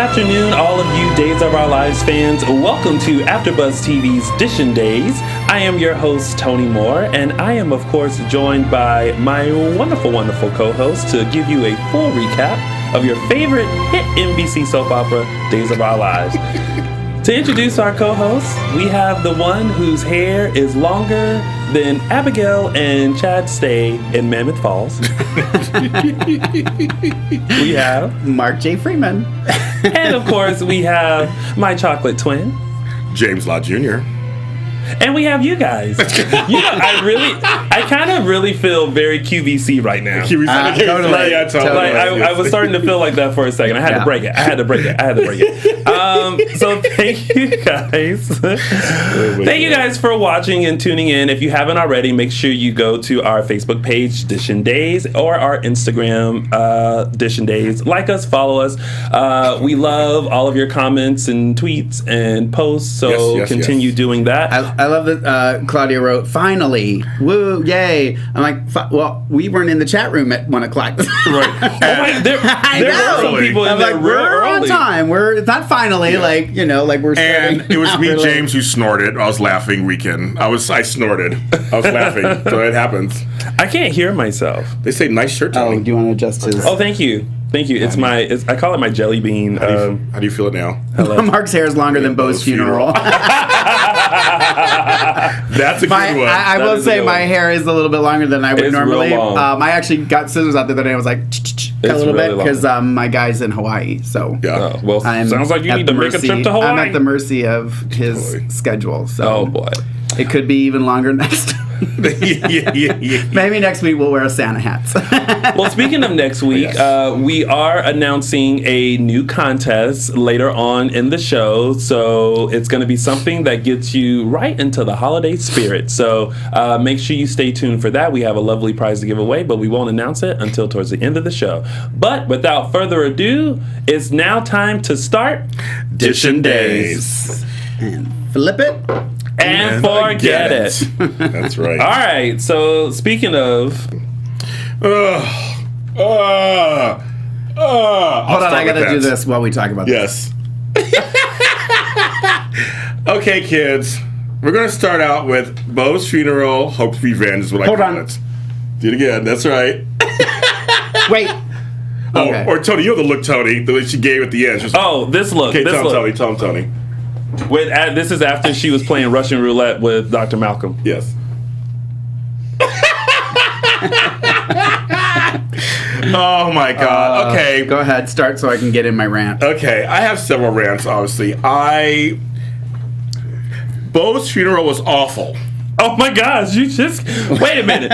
afternoon, all of you Days of Our Lives fans. Welcome to AfterBuzz TV's DISHIN Days. I am your host, Tony Moore, and I am, of course, joined by my wonderful, wonderful co-host to give you a full recap of your favorite hit NBC soap opera, Days of Our Lives. To introduce our co-hosts, we have the one whose hair is longer than Abigail and Chad stay in Mammoth Falls. We have Mark J. Freeman. And of course, we have my chocolate twin, James Lott Jr. And we have you guys. I kind of really feel very QVC right now. Totally. I was starting to feel like that for a second. I had to break it. So thank you guys. Thank you guys for watching and tuning in. If you haven't already, make sure you go to our Facebook page, DISHIN Days, or our Instagram, DISHIN Days. Like us, follow us. We love all of your comments and tweets and posts. So continue doing that. I love that Claudia wrote, finally, woo, yay. I'm like, well, we weren't in the chat room at 1 o'clock. Right. There were some people in there real we're early. on time. It's not finally, like we're starting. And it was me, James, who snorted. I was laughing weekend. I snorted. I was laughing. So it happens. I can't hear myself. They say nice shirt, Tony. Oh, do you want to adjust his? Oh, thank you. Thank you. I call it my jelly bean. How do you feel it now? Mark's hair is longer than Bo's funeral. That's a good one. I will say my hair is a little bit longer than I would normally. I actually got scissors out the other day. I was like, a little bit because my guy's in Hawaii. So yeah. Sounds like you need to make a trip to Hawaii. I'm at the mercy of his schedule. So oh boy, it could be even longer next. Maybe next week we'll wear Santa hats. Well, speaking of next week, we are announcing a new contest later on in the show. So it's going to be something that gets you right into the holiday spirit. So make sure you stay tuned for that. We have a lovely prize to give away, but we won't announce it until towards the end of the show. But without further ado, it's now time to start DISHIN Days. And flip it. And forget it. That's right. All right. So speaking of, hold on, I gotta do this while we talk about this. Okay, kids. We're gonna start out with Bo's funeral. Hope's revenge is what I call it. Do it again. That's right. Wait. Oh, okay. or Tony, you know the look, Tony, the look she gave at the end. This look. Okay, this tell look. him, Tony. This is after she was playing Russian roulette with Dr. Malcolm. Yes. Oh my God. Okay. Go ahead, start so I can get in my rant. Okay, I have several rants, obviously. Bo's funeral was awful. Oh my gosh, you just wait a minute.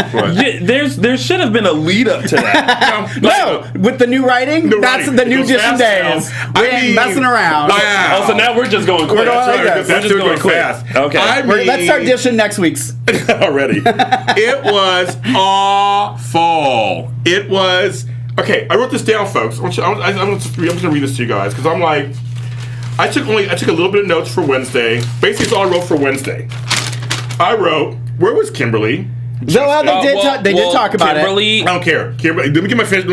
There should have been a lead up to that. No, with the new writing, that's the new DISHIN Days. We ain't messing around. Wow. Oh, so now we're just going quick. We're going like this. We're just going fast. Okay. Let's start DISHIN next week's. Already. It was awful. It was okay. I wrote this down, folks. I'm just gonna read this to you guys because I'm like, I took a little bit of notes for Wednesday. Basically, it's all I wrote for Wednesday. I wrote, where was Kimberly? They did talk about Kimberly, it. I don't care. Kimberly, let me get my rant.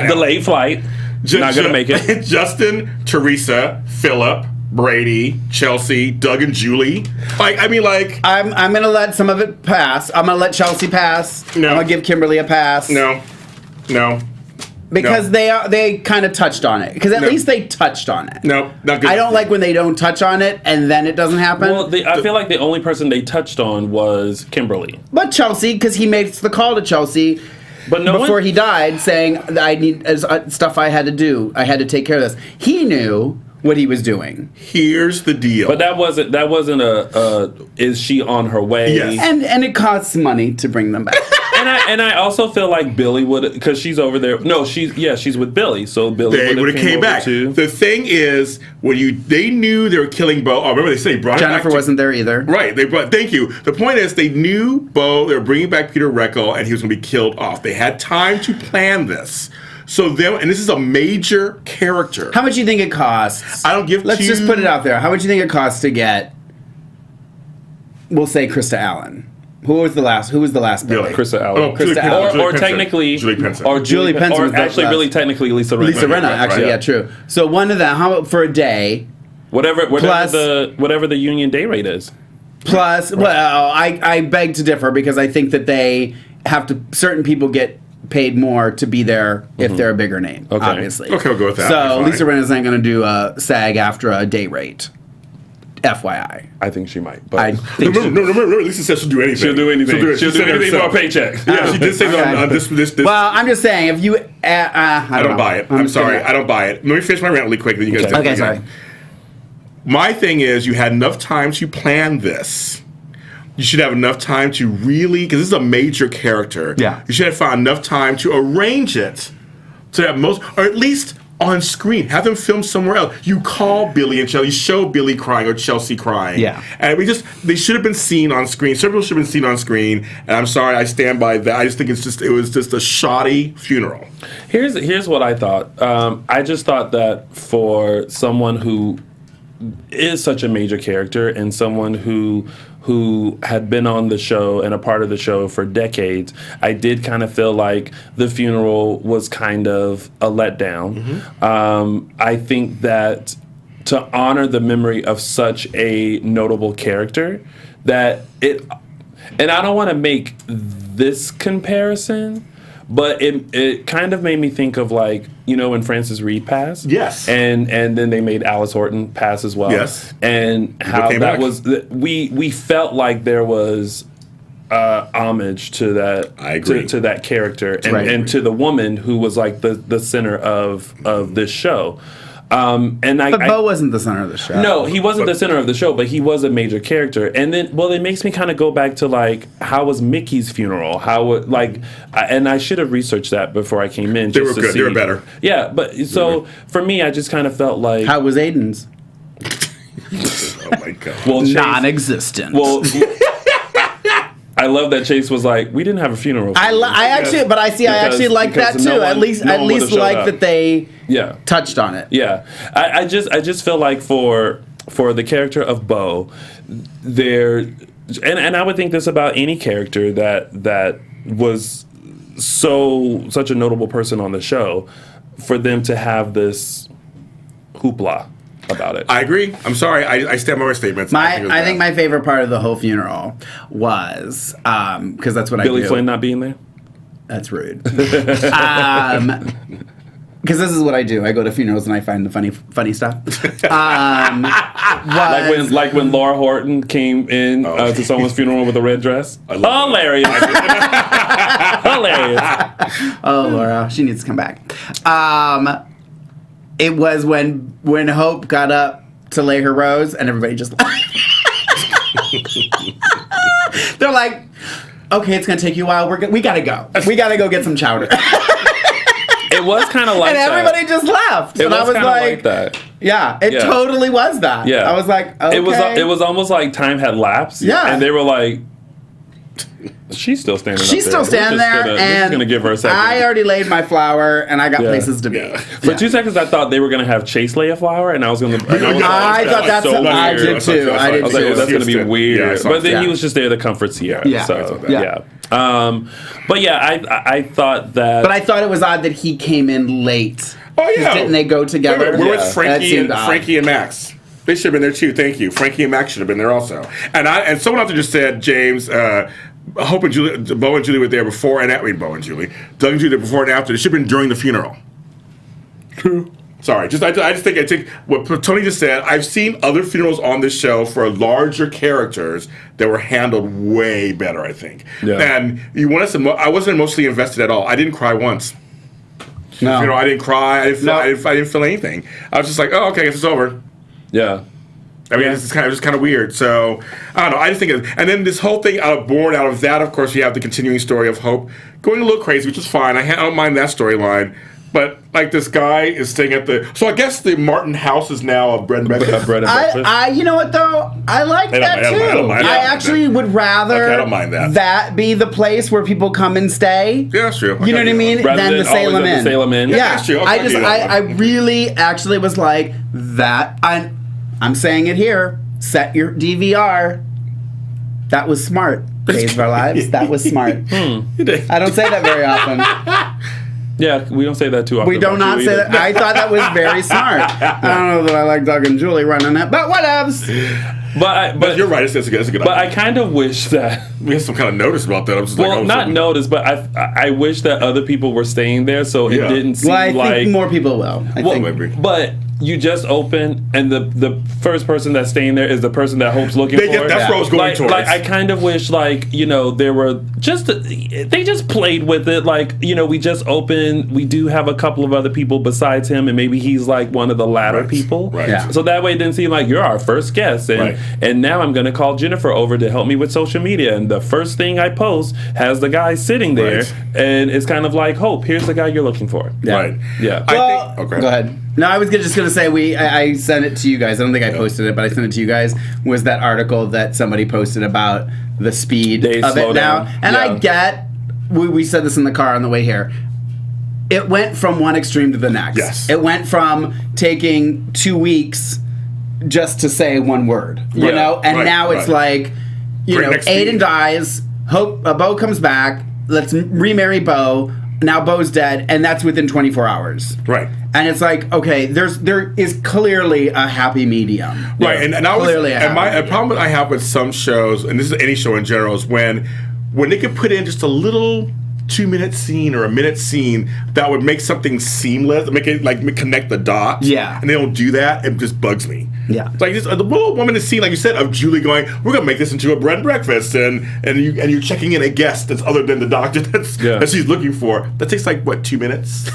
The late flight. Not going to make it. Justin, Teresa, Philip, Brady, Chelsea, Doug, and Julie. I'm going to let some of it pass. I'm going to let Chelsea pass. No. I'm going to give Kimberly a pass. No. Because they kind of touched on it. Because at least they touched on it. No, not good. I don't like when they don't touch on it and then it doesn't happen. Well, I feel like the only person they touched on was Kimberly. But Chelsea, because he makes the call to Chelsea before he died, saying, I need stuff I had to do. I had to take care of this. He knew what he was doing. Here's the deal. But that wasn't is she on her way? Yes. And it costs money to bring them back. And I also feel like Billy would, because she's over there. No, she's with Billy, so Billy would have came back. Too. The thing is, they knew they were killing Bo. Oh, remember they said they brought Jennifer wasn't there either. Right. Thank you. The point is, they knew Bo. They were bringing back Peter Reckel, and he was going to be killed off. They had time to plan this. So and this is a major character. How much do you think it costs? Let's just put it out there. How much do you think it costs to get, we'll say, Krista Allen? Who was the last Billy? Krista Allen. Oh, Julie Pinson. Or technically, Julie Pinson. or Julie Pinson or was the actually, last. really technically Lisa Rinna. Lisa Rinna, actually, right. yeah, true. So one of them, how for a day? Whatever Plus- the union day rate is. Plus, well, I beg to differ because I think that they have to. Certain people get paid more to be there if they're a bigger name. Okay. Obviously. Okay, we'll go with that. So Fine. Lisa Rinna's not going to do a SAG after a day rate. FYI. I think she might. But I think she- Remember, Lisa said she'll do anything. she'll do anything. She'll do said it anything for a herself. paycheck. Yeah, she did say that on this. Well, I'm just saying, if you, I don't buy it. I'm sorry, I don't buy it. Let me finish my rant really quick, then you guys. Okay, sorry. My thing is, you had enough time to plan this. You should have enough time to really, because this is a major character. Yeah. You should have found enough time to arrange it to have most, or at least on screen. Have them film somewhere else. You call Billy and Chelsea, show Billy crying or Chelsea crying. Yeah. And they should have been seen on screen. Several should have been seen on screen. And I'm sorry, I stand by that. I just think it was just a shoddy funeral. Here's what I thought. I just thought that for someone who is such a major character and someone who had been on the show and a part of the show for decades, I did kind of feel like the funeral was kind of a letdown. I think that to honor the memory of such a notable character, that it, and I don't want to make this comparison, but it kind of made me think of, like, you know, when Francis Reed passed. Yes. And then they made Alice Horton pass as well. Yes. And how came that back. was, we felt like there was homage to that. I agree. To that character and, Right. and to the woman who was like the center of this show. But Bo wasn't the center of the show. no, he wasn't the center of the show, but he was a major character. And then, well, it makes me kind of go back to, like, how was Mickey's funeral? And I should have researched that before I came in. They just were to good. see. They were better. Yeah, but so for me, I just kind of felt like, How was Aiden's? Oh my God. well, Chase, Non-existent. well, I love that Chase was like, we didn't have a funeral. For you." I actually like that because too. no one- at least no one would've showed like up. that they Yeah. touched on it. Yeah, I just feel like for the character of Bo, there, and I would think this about any character that was such a notable person on the show, for them to have this hoopla about it. I agree. I'm sorry. I stand by my statements. I think my favorite part of the whole funeral was because that's what Billy I do. Flynn not being there. That's rude. Because this is what I do. I go to funerals and I find the funny stuff. Like when Laura Horton came in to someone's funeral with a red dress. Hilarious. Hilarious. Oh, Laura, she needs to come back. It was when Hope got up to lay her rose and everybody just laughed. They're like, okay, it's gonna take you a while. We gotta go. We gotta go get some chowder. It was kind of like And everybody just laughed. It And was I was kind of like that. Yeah, it Yeah. totally was that. Yeah. I was like, okay. It was almost like time had lapsed. Yeah. And they were like, she's still standing up there. She's still standing there, We're and just gonna give her a second. I already laid my flower, and I got Yeah. places to be. Yeah. For 2 seconds, I thought they were gonna have Chase lay a flower, and I was gonna. I thought that's so I weird. did too. I I did was like, too. oh, that's gonna be Yeah, weird. I saw But then that. he was just there to comfort Sierra. Yeah. So Yeah. but yeah, I thought that. But I thought it was odd that he came in late. Oh yeah. Didn't they go together? Where was Yeah. Frankie and That seemed Frankie and Max? They should have been there too. Thank you. Frankie and Max should have been there also. And someone out there just said, James, Hope and Julie, Bo and Julie were there before and after. Bo and Julie, Doug and Julie before and after. It should have been during the funeral. True. Sorry, I just think what Tony just said. I've seen other funerals on this show for larger characters that were handled way better. I think. Yeah. And I wasn't emotionally invested at all. I didn't cry once. No. You know, I didn't cry. I didn't feel, No. I didn't feel anything. I was just like, oh, okay, I guess it's over. yeah. I mean, it's just kind of weird. So I don't know. I just think, and then this whole thing born out of that. Of course, you have the continuing story of Hope going a little crazy, which is fine. I don't mind that storyline. But like this guy is staying at so I guess the Martin house is now a bread and breakfast. Bread and breakfast. I you know what though? I like that too. I don't mind I that. actually would rather Okay, I don't mind that. be the place where people come and stay. Yeah, that's true. You know what I mean? Rather Than than the Salem always at Inn. the Salem Inn. Yeah, Yeah, that's true. Okay, I I just do that. I really actually was like that. I'm saying it here. Set your DVR. That was smart. Days of Our Lives. That was smart. I don't say that very often. Yeah, we don't say that too often. We do not say that. I thought that was very smart. I don't know that I like Doug and Julie running that, but whatevs. But you're right. It's a good But I kind of wish that we had some kind of notice about that. I'm just not notice, but I wish that other people were staying there, so it didn't seem like. I think more people will. I think maybe. But you just open, and the first person that's staying there is the person that Hope's looking for. That's what I was going towards. Like, I kind of wish, there were they just played with it. We just opened. We do have a couple of other people besides him, and maybe he's like one of the latter people. Right. Yeah. So that way it didn't seem like you're our first guest, and now I'm going to call Jennifer over to help me with social media, and the first thing I post has the guy sitting there, and it's kind of like, Hope, here's the guy you're looking for. Yeah. Right. Yeah. Well, go ahead. No, I was just going to say I sent it to you guys. I don't think I posted it, but I sent it to you guys. Was that article that somebody posted about the speed of it now? And I get, we said this in the car on the way here. It went from one extreme to the next. Yes. It went from taking 2 weeks just to say one word, you know, and now it's like, Aiden dies, Hope, Bo comes back, let's remarry Bo. Now Bo's dead, and that's within 24 hours. Right. And it's like, okay, there is clearly a happy medium. Right, and a problem I have with some shows, and this is any show in general, is when they could put in just a little 2-minute scene or a minute scene that would make something seamless, make it connect the dots. Yeah. And they don't do that, it just bugs me. Yeah. It's like just the little woman scene, like you said, of Julie going, we're gonna make this into a bread and breakfast, and you're checking in a guest that's other than the doctor that she's looking for. That takes 2 minutes.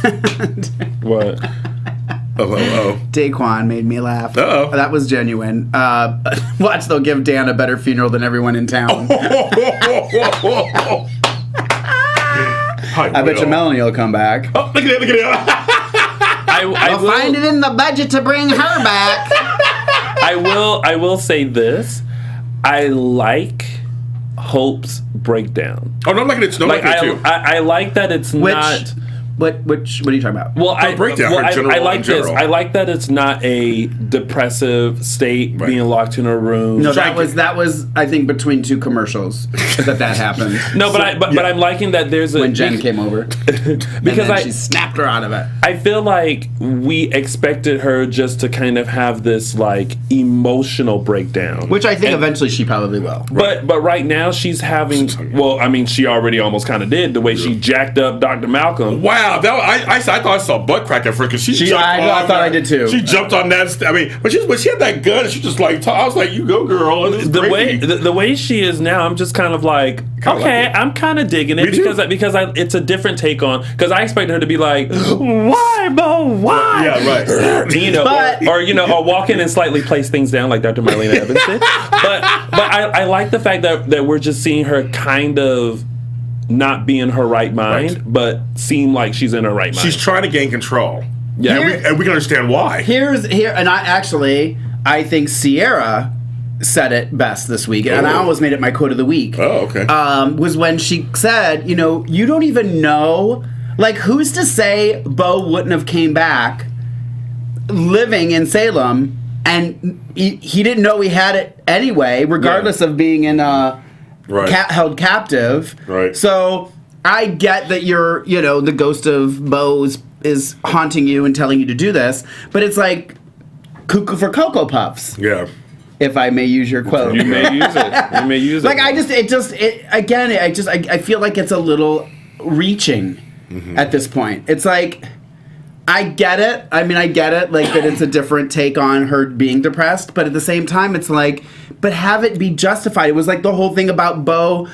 What? Daquan made me laugh. Uh-oh. That was genuine. Watch, they'll give Dan a better funeral than everyone in town. I bet you Melanie will come back. Oh, look at it. I'll find it in the budget to bring her back. I will say this. I like Hope's breakdown. Oh, no, I'm liking it. No, I like that it's not. What are you talking about? Well, I like this. General. I like that it's not a depressive state, being locked in a room. No, that was I think between two commercials that happened. No, but I'm liking that there's when Jen came over because she snapped her out of it. I feel like we expected her just to kind of have this emotional breakdown, which I think eventually she probably will. But right now she's having. Well, I mean, she already almost kind of did the way she jacked up Dr. Malcolm. Wow, I thought I saw butt crack at first because she jumped on. I thought I did too. She jumped on that. I mean, when she had that gun, she just I was like, "You go, girl!" And the way she is now, I'm just kind of like, okay, I'm kind of digging it because it's a different take on. Because I expected her to be like, "Why, Bo? Why?" Yeah, right. or walk in and slightly place things down like Dr. Marlena Evans did. But I like the fact that we're just seeing her kind of not be in her right mind, but seem like she's in her right mind. She's trying to gain control. Yeah, and we can understand why. And I think Sierra said it best this week, and I almost made it my quote of the week. Oh, okay. Was when she said, you don't even know, who's to say Bo wouldn't have came back living in Salem, and he didn't know he had it anyway, regardless of being in held captive. Right. So I get that you're, the ghost of Bo is haunting you and telling you to do this, but it's like cuckoo for Cocoa Puffs. Yeah. If I may use your quote. You may use it. You may use it. I feel like it's a little reaching at this point. It's like, I get it. I mean, I get it, that it's a different take on her being depressed, but at the same time, it's like, but have it be justified. It was like the whole thing about Bo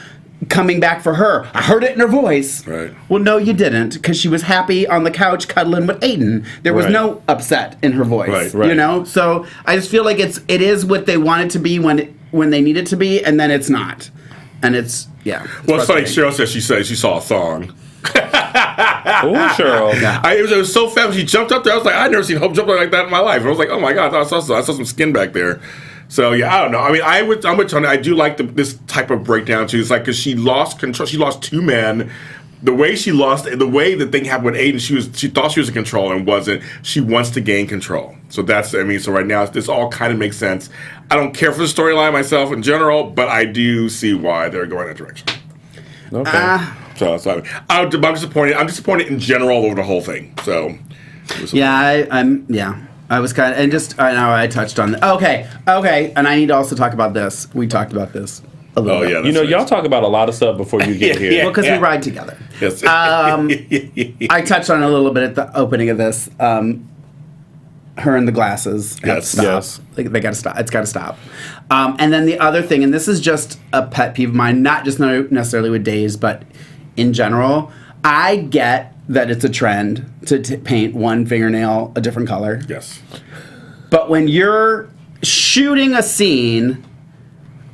coming back for her. I heard it in her voice. Right. Well, no, you didn't, because she was happy on the couch cuddling with Aiden. There was no upset in her voice. Right. So I just feel like it is what they want it to be when they need it to be, and then it's not. And it's Well, it's funny. Cheryl said she saw a thong. Oh, Cheryl. It was so fast. She jumped up there. I was like, I've never seen Hope jump like that in my life. And I was like, oh my God, I saw some skin back there. So I don't know. I mean, I'm with Tony. I do like this type of breakdown too. It's like because she lost control. She lost 2 men, the way she lost, the way the thing happened with Aiden, she thought she was in control and wasn't. She wants to gain control. So so right now, this all kind of makes sense. I don't care for the storyline myself in general, but I do see why they're going that direction. Okay. I'm disappointed. I'm disappointed in general over the whole thing. So, I was kind of, and just, I know I touched on okay, and I need to also talk about this. We talked about this a little bit. You know, y'all talk about a lot of stuff before you get here. Well, because we ride together. Yes. I touched on it a little bit at the opening of this. Her and the glasses have to stop. Yes. They got to stop. It's got to stop. And then the other thing, and this is just a pet peeve of mine, not just necessarily with Days, but in general, I get that it's a trend to paint one fingernail a different color. Yes. But when you're shooting a scene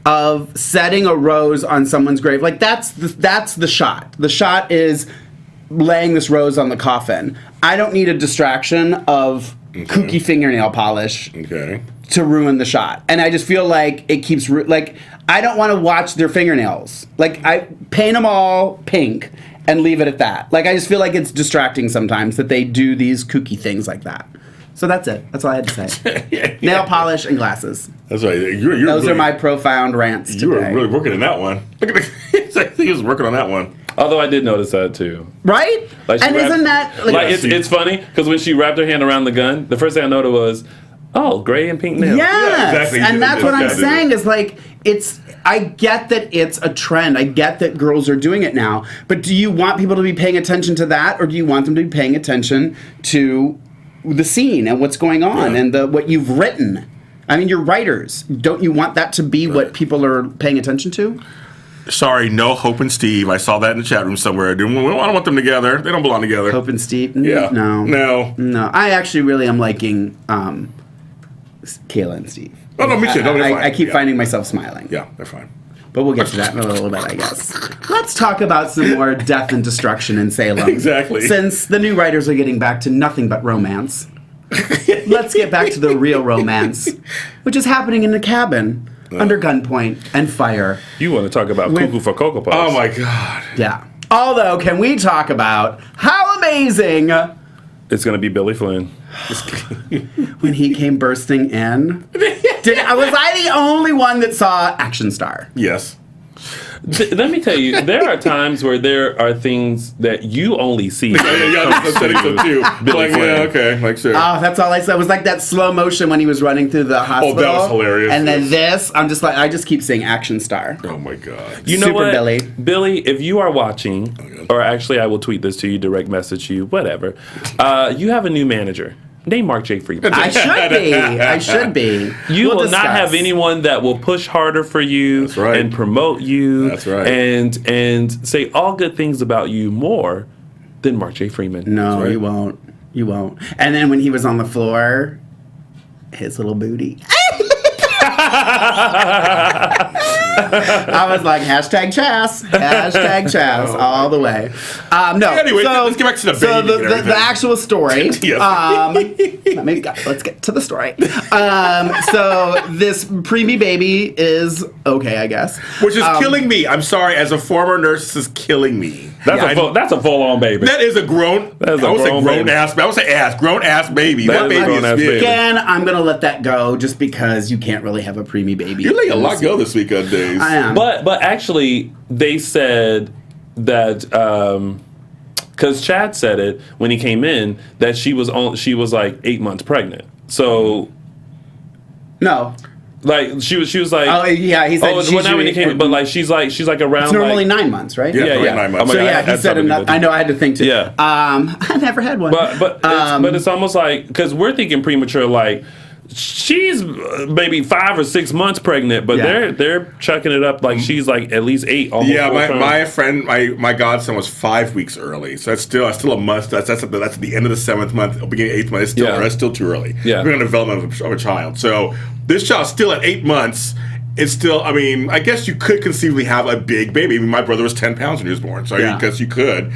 of setting a rose on someone's grave, like that's the shot. The shot is laying this rose on the coffin. I don't need a distraction of kooky fingernail polish to ruin the shot. And I just feel like it keeps I don't want to watch their fingernails. Like, I paint them all pink and leave it at that. Like, I just feel like it's distracting sometimes that they do these kooky things like that. So that's it. That's all I had to say. Nail polish and glasses. That's right. Those are my profound rants today. You were really working on that one. Look at he was working on that one. Although I did notice that too. Right? And isn't that... it's funny, because when she wrapped her hand around the gun, the first thing I noticed was, gray and pink nails. Yes! Yeah, exactly. And that's what I'm saying is like, I get that it's a trend. I get that girls are doing it now. But do you want people to be paying attention to that, or do you want them to be paying attention to the scene and what's going on and what you've written? I mean, you're writers. Don't you want that to be what people are paying attention to? Sorry, no Hope and Steve. I saw that in the chat room somewhere. I don't want them together. They don't belong together. Hope and Steve? Yeah. No. I actually really am liking Kayla and Steve. Oh, no, me too. No, I keep finding myself smiling. Yeah, they're fine. But we'll get to that in a little bit, I guess. Let's talk about some more death and destruction in Salem. Exactly. Since the new writers are getting back to nothing but romance, let's get back to the real romance, which is happening in the cabin under gunpoint and fire. You want to talk about Cuckoo for Cocoa Puffs. Oh, my God. Yeah. Although, can we talk about how amazing... It's going to be Billy Flynn. When he came bursting in. Was I the only one that saw Action Star? Yes. Let me tell you, there are times where there are things that you only see. I'm setting so too. Billy Flynn. Okay, like sure. Oh, that's all I said. It was like that slow motion when he was running through the hospital. Oh, that was hilarious. And then this, I'm just like, I just keep saying Action Star. Oh my God. You know Super what, Billy. Billy, if you are watching, or actually I will tweet this to you, direct message you, whatever. You have a new manager. Name Mark J. Freeman. I should be. You will not have anyone that will push harder for you and promote you. That's right. And say all good things about you more than Mark J. Freeman. No, you won't. You won't. And then when he was on the floor, his little booty. I was like, hashtag Chas, all the way. No. Anyway, let's get back to the baby. So the actual story. Yes. Let's get to the story. So this preemie baby is okay, I guess. Which is killing me. I'm sorry, as a former nurse, this is killing me. That's a full-on baby. That is a grown. That is a grown ass. I would say ass. Grown ass baby. That What is a baby is grown-ass big? baby. Again, I'm gonna let that go just because you can't really have a preemie baby. You're letting a lot go this week on Days. I am. But actually, they said that because Chad said it when he came in that she was like 8 months pregnant. So No. like she was like, Oh yeah, he said. well, now when he came in, but like she's around. It's normally 9 months, right? Yeah, Yeah. 9 months. Oh my So God, yeah, he said enough. I know. I had to think too. Yeah. I never had one. But it's almost like because we're thinking premature, like she's maybe 5 or 6 months pregnant, but they're chucking it up like she's like at least 8. Almost Yeah, full-term. my friend, my godson was 5 weeks early, so that's still a month. That's at the end of the 7th month, beginning of 8th month. That's still too early. Yeah, we're in the development of a child. So this child's still at 8 months. It's still. I mean, I guess you could conceivably have a big baby. I mean, my brother was 10 pounds when he was born, so I guess you could.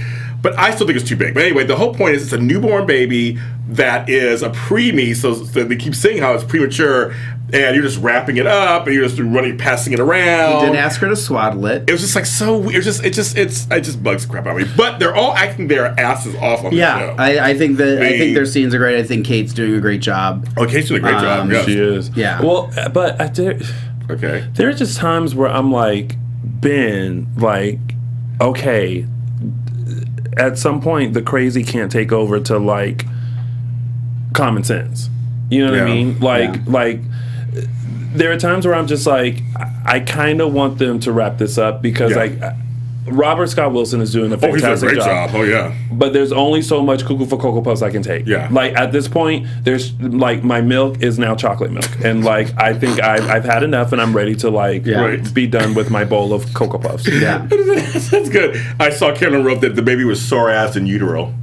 But I still think it's too big. But anyway, the whole point is it's a newborn baby that is a preemie, so they keep saying how it's premature, and you're just wrapping it up, and you're just passing it around. He didn't ask her to swaddle it. It was just like so weird. It just bugs the crap out of me. But they're all acting their asses off on the show. I think their scenes are great. I think Kate's doing a great job. Oh, Kate's doing a great job. Yes. She is. Yeah. Well, but Okay. there are just times where I'm like, Ben, like, okay, at some point the crazy can't take over to like common sense. You know what I mean? Like there are times where I'm just like, I kind of want them to wrap this up because Robert Scott Wilson is doing a fantastic he's doing a great job. Oh yeah. But there's only so much cuckoo for Cocoa Puffs I can take. Yeah. Like at this point, there's like my milk is now chocolate milk, and like I think I've had enough, and I'm ready to like be done with my bowl of Cocoa Puffs. Yeah. That's good. I saw Carolyn wrote that the baby was sore ass in utero.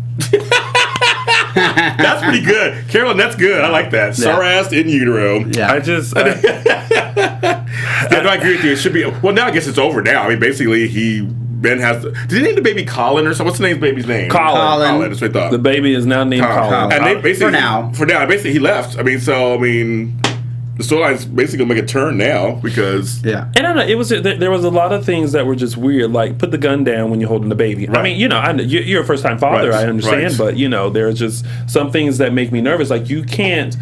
That's pretty good, Carolyn. That's good. I like that. Sore ass in utero. Yeah. I just Yeah, no, I agree with you. It should be. Well, now I guess it's over now. I mean, basically, Ben has. Did he name the baby Colin or something? What's the name of the baby's name? Colin. That's what I thought. the baby is now named Colin. And they basically For now. basically he left. I mean, the storyline's basically gonna make a turn now because Yeah. And I don't know, there was a lot of things that were just weird, like put the gun down when you're holding the baby. Right. I mean, I know, you're a first-time father, Right. I understand, Right. but there are just some things that make me nervous. Like you can't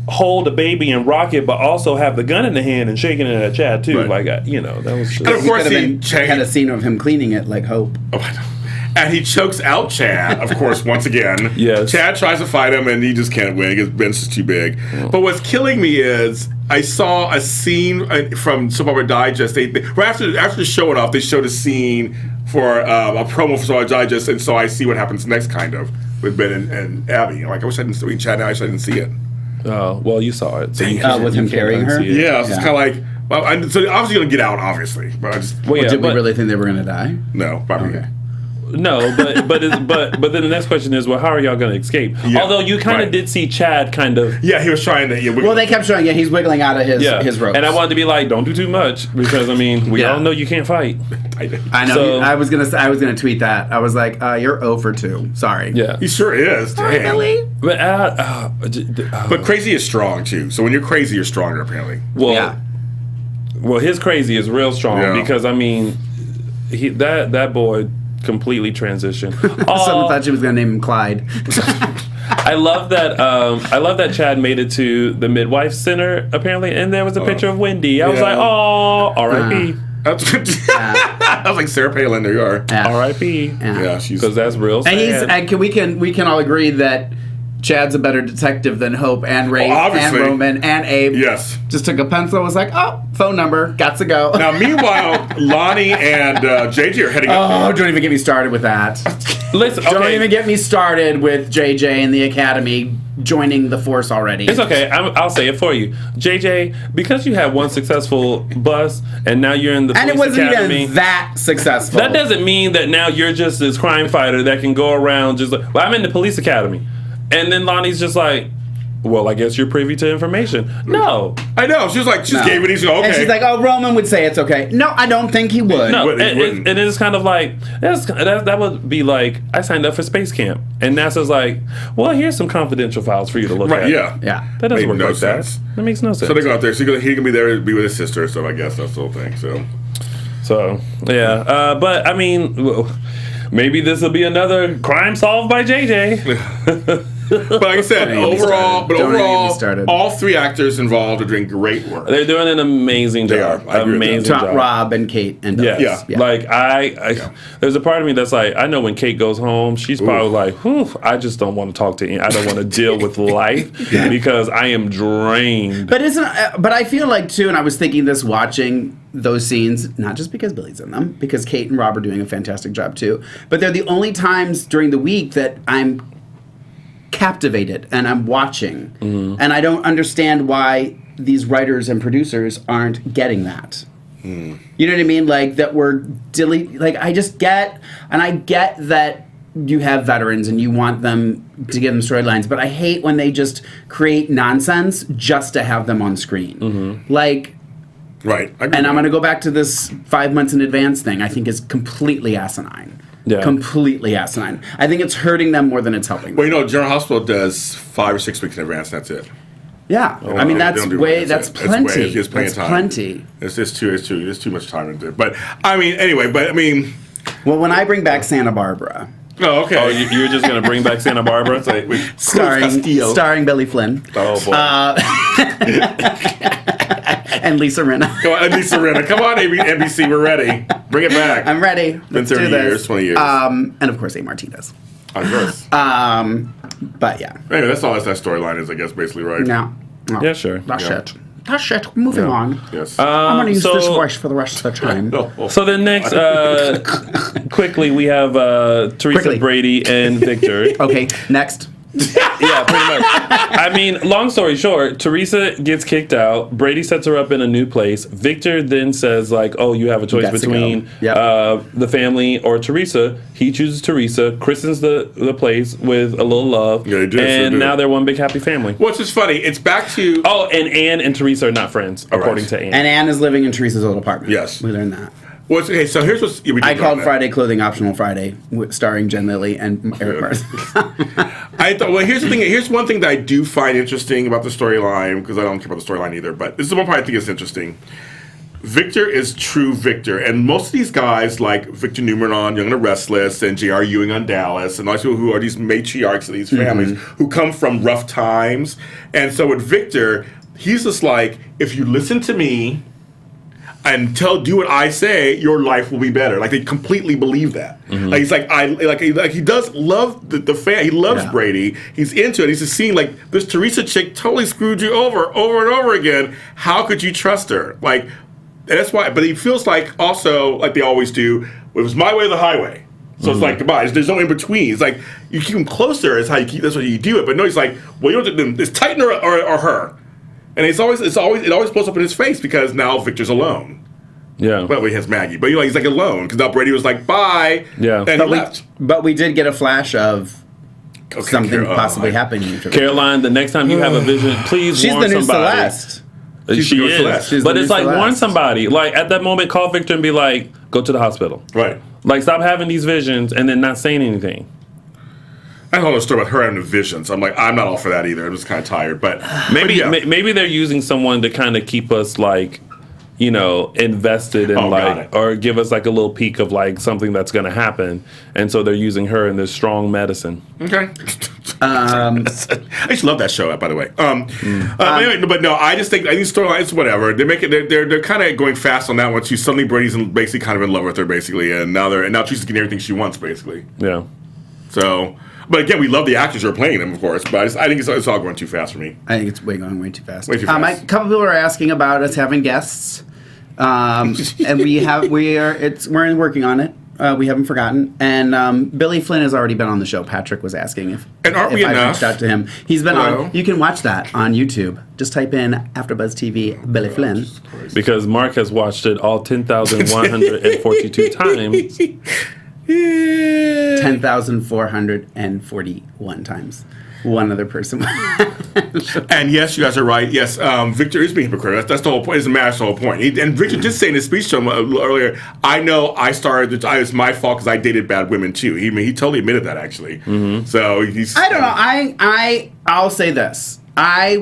hold a baby and rock it, but also have the gun in the hand and shaking it at Chad too. Right. Like that was just. And of course Had a scene of him cleaning it like Hope. And he chokes out Chad, of course, once again. Yes. Chad tries to fight him, and he just can't win because Ben's just too big. But what's killing me is I saw a scene from Soap Opera Digest. After the show went off, they showed a scene for a promo for Soap Opera Digest, and so I see what happens next, kind of, with Ben and Abby. Like, I wish I didn't see Chad now. I wish I didn't see it. Oh, well, you saw it. So With him carrying her? Yeah, so it's kind of like, well, so obviously going to get out, obviously. But I just, Did we really think they were going to die? no, probably Okay. No, but then the next question is, well, how are y'all going to escape? Yeah, Although you kind of did see Chad kind of. Yeah, he was trying to. Yeah, Well, they kept showing he's wiggling out of his ropes. And I wanted to be like, don't do too much because I mean we all know you can't fight. I know. So- I was gonna tweet that. I was like, "You're 0 for 2. Sorry." Yeah, He sure is. Damn. but But crazy is strong too. So when you're crazy, you're stronger apparently. well, his crazy is real strong Yeah. because I mean, that boy completely transitioned. Someone thought she was gonna name him Clyde. I love that. I love that Chad made it to the midwife center apparently, and there was a picture of Wendy. I was Yeah. like, oh, R.I.P. I was like Sarah Palin. There you are. R.I.P. Yeah, she's. Because that's real sad. And we can all agree that Chad's a better detective than Hope and Ray and obviously. Roman and Abe. Yes. Just took a pencil, was like, oh, phone number, got to go. Now, meanwhile, Lonnie and JJ are heading up. Oh, don't even get me started with that. Listen, Don't okay. even get me started with JJ and the Academy joining the force already. It's okay. I'll say it for you, JJ. Because you had one successful bus, and now you're in the And police it wasn't academy. even that successful. That doesn't mean that now you're just this crime fighter that can go around just like, well, I'm in the police academy, and then Lonnie's just like, well, I guess you're privy to information. No, I know. She was like, she just No. gave it. He's like, okay. And she's like, oh, Roman would say it's okay. No, I don't think he would. no, wouldn't, he wouldn't. and it's kind of like that would be like I signed up for space camp, and NASA's like, well, here's some confidential files for you to look right, at. yeah. Yeah. That doesn't Made work no like sense. that. That makes no sense. So they go out there. So he's gonna be there to be with his sister. So I guess that's the whole thing. So yeah, but I mean, maybe this will be another crime solved by JJ. But like I said, Don't even overall, get me started. all three actors involved are doing great work. They're doing an amazing They job. are. I agree with that. Amazing job. Rob and Kate and Yes. Yeah. Like there's a part of me that's like, I know when Kate goes home, she's probably like, whew, I just don't want to talk to I don't want to deal with life because I am drained. But but I feel like too, and I was thinking this watching those scenes, not just because Billy's in them, because Kate and Rob are doing a fantastic job too. But they're the only times during the week that I'm captivated and I'm watching, and I don't understand why these writers and producers aren't getting that. You know what I mean? Like that we're like I just get, and I get that you have veterans and you want them to give them storylines, but I hate when they just create nonsense just to have them on screen. Like, Right. and I'm going to go back to this 5 months in advance thing. I think is completely asinine. Yeah. Completely asinine. I think it's hurting them more than it's helping them. Well, you know, General Hospital does 5 or 6 weeks in advance. And that's it. Yeah, I mean They don't do it. that's It's plenty. It's plenty of That's time. plenty. There's too much time into it. But I mean, anyway. But I mean, Well, when I bring back Santa Barbara, oh, okay. Oh, you're just gonna bring back Santa Barbara? With Cruz Castillo. starring Billy Flynn Oh boy. and Lisa Rinna. Come on, Lisa Rinna. Come on, NBC. We're ready. Bring it back. I'm ready. Been Let's do 30 this. years, 20 years. And of course, A. Martinez. Of course. But yeah, Anyway, that's all that storyline is, I guess, basically, right? no. Yeah, sure. That's Yeah. it. That's it. Moving on. Yes. I'm going to use so- this voice for the rest of the time. So then next, quickly, we have Teresa Quickly. Brady and Victor. Okay, next. Yeah, pretty much. I mean, long story short, Teresa gets kicked out. Brady sets her up in a new place. Victor then says, like, oh, you have a choice Got to between go. Yep. the family or Teresa. He chooses Teresa, christens the place with a little love. Yeah, they do, and sure do. now they're one big happy family. What's just funny, it's back to... Oh, and Anne and Teresa are not friends, according to Anne. And Anne is living in Teresa's old apartment. Yes. We learned that. Okay, so here's what's... yeah, we did I learn called that. Friday Clothing Optional Friday, starring Jen Lilly and Eric Mars. I thought, well, here's the thing. Here's one thing that I do find interesting about the storyline, because I don't care about the storyline either, but this is the one part I think is interesting. Victor is true Victor, and most of these guys, like Victor Newman on Young and the Restless, and J.R. Ewing on Dallas, and all these people who are these matriarchs of these families who come from rough times. And so with Victor, he's just like, if you listen to me and do what I say, your life will be better. Like, they completely believe that. Like, he's like, he does love the fan. He loves Yeah. Brady. He's into it. He's just seeing, like, this Teresa chick totally screwed you over and over again. How could you trust her? Like, and that's why. But he feels like, also, like they always do, it was my way or the highway. So it's like, goodbye. There's no in between. It's like, you keep him closer is how you keep. That's what you do it. But no, he's like, well, you don't. It's Titan or her. And it always blows up in his face because now Victor's alone. Yeah. Well, he has Maggie, but he's like alone because now Brady was like, bye. Yeah. And he left. But we did get a flash of something Carol, possibly happening. To Caroline, the next time you have a vision, please She's warn the new somebody. Celeste. She's She the new is. Celeste. She's But the it's new like, warn Celeste. somebody. Like, at that moment, call Victor and be like, go to the hospital. Right. Like, stop having these visions and then not saying anything. I don't know a story about her having visions. I'm like, I'm not all for that either. I'm just kind of tired. But Maybe yeah. maybe they're using someone to kind of keep us, like, you know, invested in, Oh, got like, it. or give us, like, a little peek of, like, something that's going to happen. And so they're using her in this strong medicine. Okay. I used to love that show, by the way. Anyway, but no, I think storylines, whatever. They make it. They're kind of going fast on that one too. Suddenly, Brady's basically kind of in love with her, basically, and now she's getting everything she wants, basically. Yeah. So, but again, we love the actors who are playing them, of course. But I think it's all going too fast for me. I think it's going way too fast. Way too fast. A couple people are asking about us having guests, and we're working on it. We haven't forgotten. And Billy Flynn has already been on the show. Patrick was asking if aren't we I enough? reached out to him. He's been Hello? on. You can watch that on YouTube. Just type in AfterBuzz TV Billy Flynn. Because Mark has watched it all 10,142 times. 10,441 times. One other person. And yes, you guys are right. Yes, Victor is being hypocritical. That's the whole point. It's the whole point. And Victor did say in his speech to him earlier, I know I started. It was my fault because I dated bad women too. He totally admitted that actually. So he's. I don't know. I'll say this. I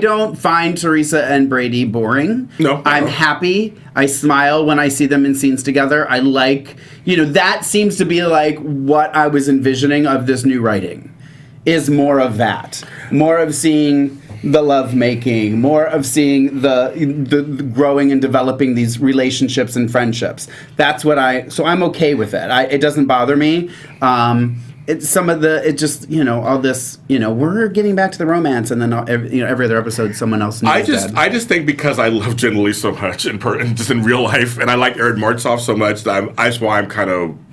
don't find Teresa and Brady boring. No. I'm happy. I smile when I see them in scenes together. I like, that seems to be like what I was envisioning of this new writing. Is more of that. More of seeing the love making, more of seeing the growing and developing these relationships and friendships. That's what so I'm okay with it. It doesn't bother me. All this, we're getting back to the romance, and then every other episode, someone else. I just think because I love Jen Lee so much and just in real life, and I like Aaron Martzoff so much that's why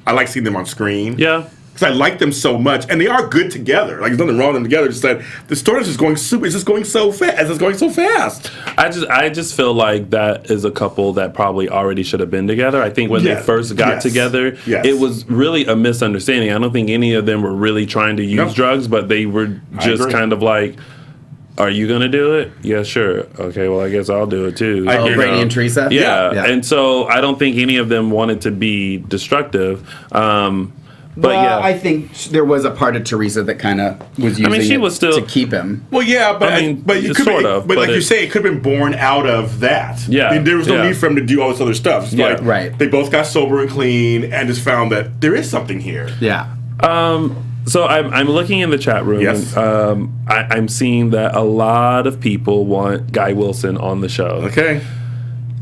I like seeing them on screen. Yeah. Because I like them so much, and they are good together. Like there's nothing wrong with them together. Just that the story is just going super. It's just going so fast. It's going so fast. I just feel like that is a couple that probably already should have been together. I think when they first got together, it was really a misunderstanding. I don't think any of them were really trying to use drugs, but they were just kind of like Are you gonna do it? Yeah, sure. Okay, well, I guess I'll do it too. Oh, Brady and Teresa? Yeah. Yeah. And so I don't think any of them wanted to be destructive. But well, yeah, I think there was a part of Teresa that kind of was using she it was still- to keep him. Well, yeah, but I mean, but you could sort be, of, but like but you it- say, it could have been born out of that. Yeah, I mean, there was no yeah. need for him to do all this other stuff. It's Yeah. like, Right. They both got sober and clean, and just found that there is something here. Yeah. So I'm looking in the chat room. Yes. And, I'm seeing that a lot of people want Guy Wilson on the show. Okay.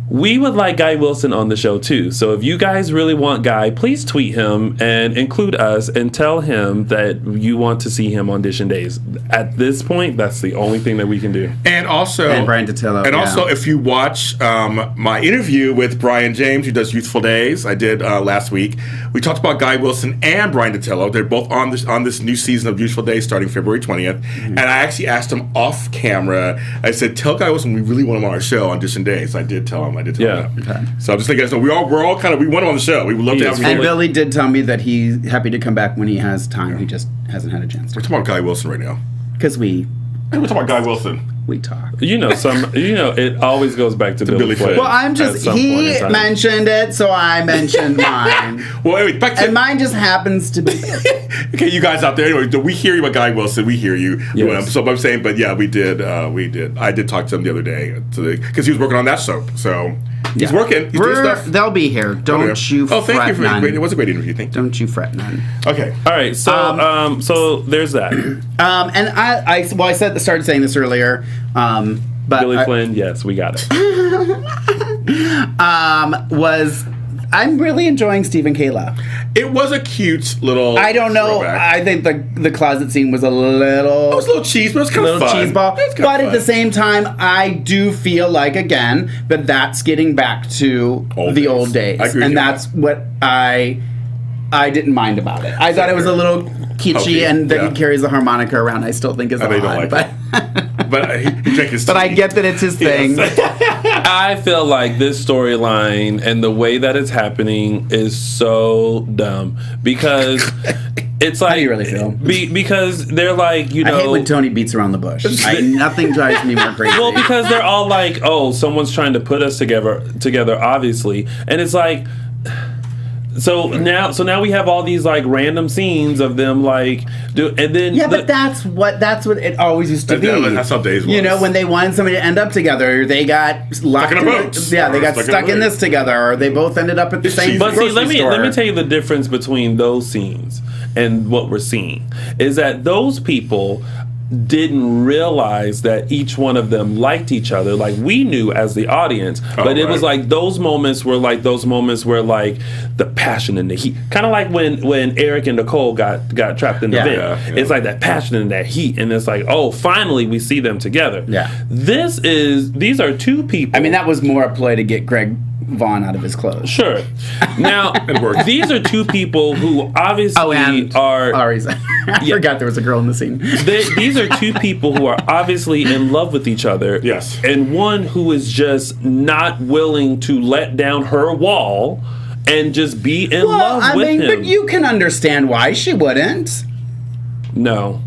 We would like Guy Wilson on the show too. So if you guys really want Guy, please tweet him and include us and tell him that you want to see him on DISHIN Days. At this point, that's the only thing that we can do. And also, And Brian Dotillo, And yeah. also, if you watch my interview with Brian James, who does Youthful Days, I did last week. We talked about Guy Wilson and Brian Dotillo. They're both on this new season of Youthful Days starting February 20th. And I actually asked him off camera. I said, "Tell Guy Wilson we really want him on our show on DISHIN Days." I did tell him. Yeah. that. Okay. So I'm just letting you guys know we're all kind of we want him on the show. We would love to have him. And Billy did tell me that he's happy to come back when he has time. He just hasn't had a chance We're to. talking about Guy Wilson right now. Because we We're talking about Guy Wilson. talk. It always goes back to Billy Billy Flynn. Flynn. Well, I'm at just, some point he in time. mentioned it, so I mentioned mine. Well, anyway, back to And mine just happens to be. okay, you guys out there. Anyway, we hear you about Guy Wilson. We hear you. Yes. So I'm saying, but yeah, we did. I did talk to him the other day because he was working on that soap. So he's working. He's doing stuff. They'll be here. Don't you Oh, fret thank you for none. it was a great interview. Thank you. Don't you fret none. Okay. All right, so so there's that. And I started saying this earlier, but Billy Flynn, yes, we got it. I'm really enjoying Steve and Kayla. It was a cute little. I don't know. throwback. I think the closet scene was a little. It was a little cheese, but it was kind of little fun. cheese ball. It was kinda But at the fun. same time, I do feel like again that that's getting back to Old the days. old days, I agree with and you. that's what I didn't mind about it. I thought it was a little kitschy, Hokey, and that yeah. he carries a harmonica around. I still think is I know you odd, don't like but But he drank his. but I tea. get that it's his thing. I feel like this storyline and the way that it's happening is so dumb because it's like How do you really feel? Because they're like, you know, I hate when Tony beats around the bush. Nothing drives me more crazy. well, because they're all like, oh, someone's trying to put us together, obviously, and it's like. So now we have all these like random scenes of them like and then yeah, but that's what it always used to be. That's how Days was. You know, when they wanted somebody to end up together, they got locked in a boat. Yeah, they got Stuck in stuck a in boat. this together, or they both ended up at the same. But see, grocery let me store. tell you the difference between those scenes and what we're seeing is that those people didn't realize that each one of them liked each other like we knew as the audience, but it was right. like those moments where like the passion and the heat, kind of like when Eric and Nicole got trapped in the vent. Yeah. It's like that passion and that heat, and it's like, oh, finally we see them together. Yeah. These are two people. I mean, that was more a play to get Greg Vaughn out of his clothes. Sure. Now, worked. these are two people who obviously are. Ari's. I forgot there was a girl in the scene. These are two people who are obviously in love with each other. Yes. And one who is just not willing to let down her wall and just be in love with him. But you can understand why she wouldn't. No.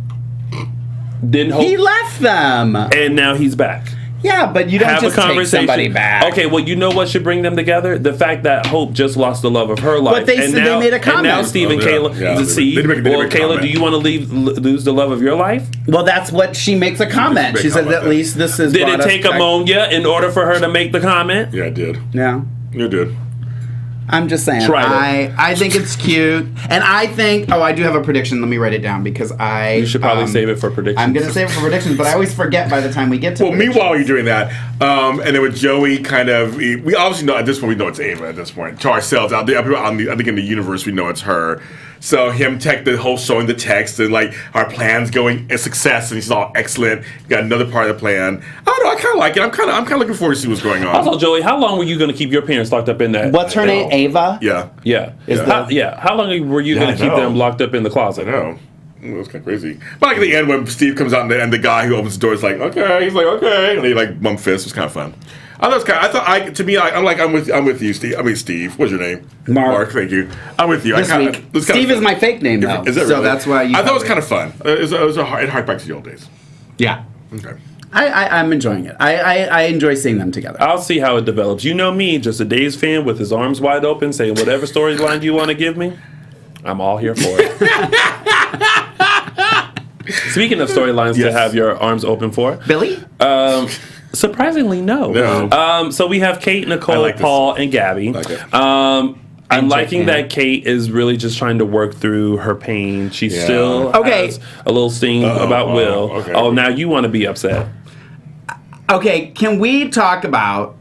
Didn't hope. He left them. And now he's back. Yeah, but you don't Have just a take conversation. somebody back. Okay, well, you know what should bring them together? The fact that Hope just lost the love of her life. But they said they made a comment. And now Steve and Oh, yeah. Kayla, Yeah, see, they did make a well, Kayla, comment. do you want to lose the love of your life? Well, that's what she makes a comment. Big She said, comment at that. least this is. Did it take ammonia in order for her to make the comment? Yeah, I did. Yeah. You did. I'm just saying. Try I think it's cute, and I think. Oh, I do have a prediction. Let me write it down because You should probably save it for predictions. I'm gonna save it for predictions, but I always forget by the time we get to. Well, predictions. meanwhile, you're doing that, and then with Joey, kind of, we obviously know at this point we know it's Ava at this point. To ourselves, out there, I think in the universe we know it's her. So him the whole showing the text and like our plans going a success, and he's all excellent. Got another part of the plan. I don't know. I kind of like it. I'm kind of looking forward to see what's going on. Also, Joey, how long were you going to keep your parents locked up in that? What's her name? Ava. Yeah. Yeah. How long were you Yeah, going I to keep know. them locked up in the closet? I know. It was kind of crazy. But like at the end when Steve comes out and the guy who opens the door is like, okay, he's like, okay, and they like bump fists. It was kind of fun. I'm with you, Steve. I mean, Steve. What's your name? Mark. Thank you. I'm with you. This week. Steve is my fake name though. Is that so really? that's why you. I thought it was kind of fun. It harked back to the old days. Yeah. Okay. I'm enjoying it. I enjoy seeing them together. I'll see how it develops. You know me, just a Days fan with his arms wide open, saying whatever storyline you want to give me, I'm all here for it. Speaking of storylines to have your arms open for, Billy? surprisingly, no. So we have Kate, Nicole, Paul, and Gabby. I'm liking that Kate is really just trying to work through her pain. She still has a little sting about Will. Oh, now you want to be upset. Okay, can we talk about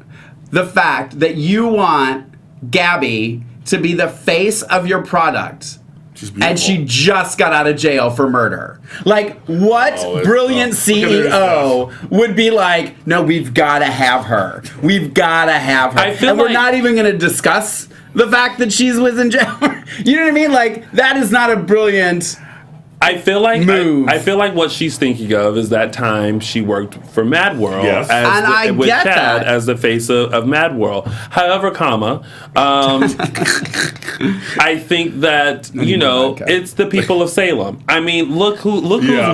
the fact that you want Gabby to be the face of your product? And she just got out of jail for murder. Like, what brilliant CEO would be like, no, we've got to have her. We've got to have her. And we're not even going to discuss the fact that she was in jail. You know what I mean? Like, that is not a brilliant move. I feel like what she's thinking of is that time she worked for Mad World with Chad as the face of Mad World. However, I think that it's the people of Salem. I mean, look who's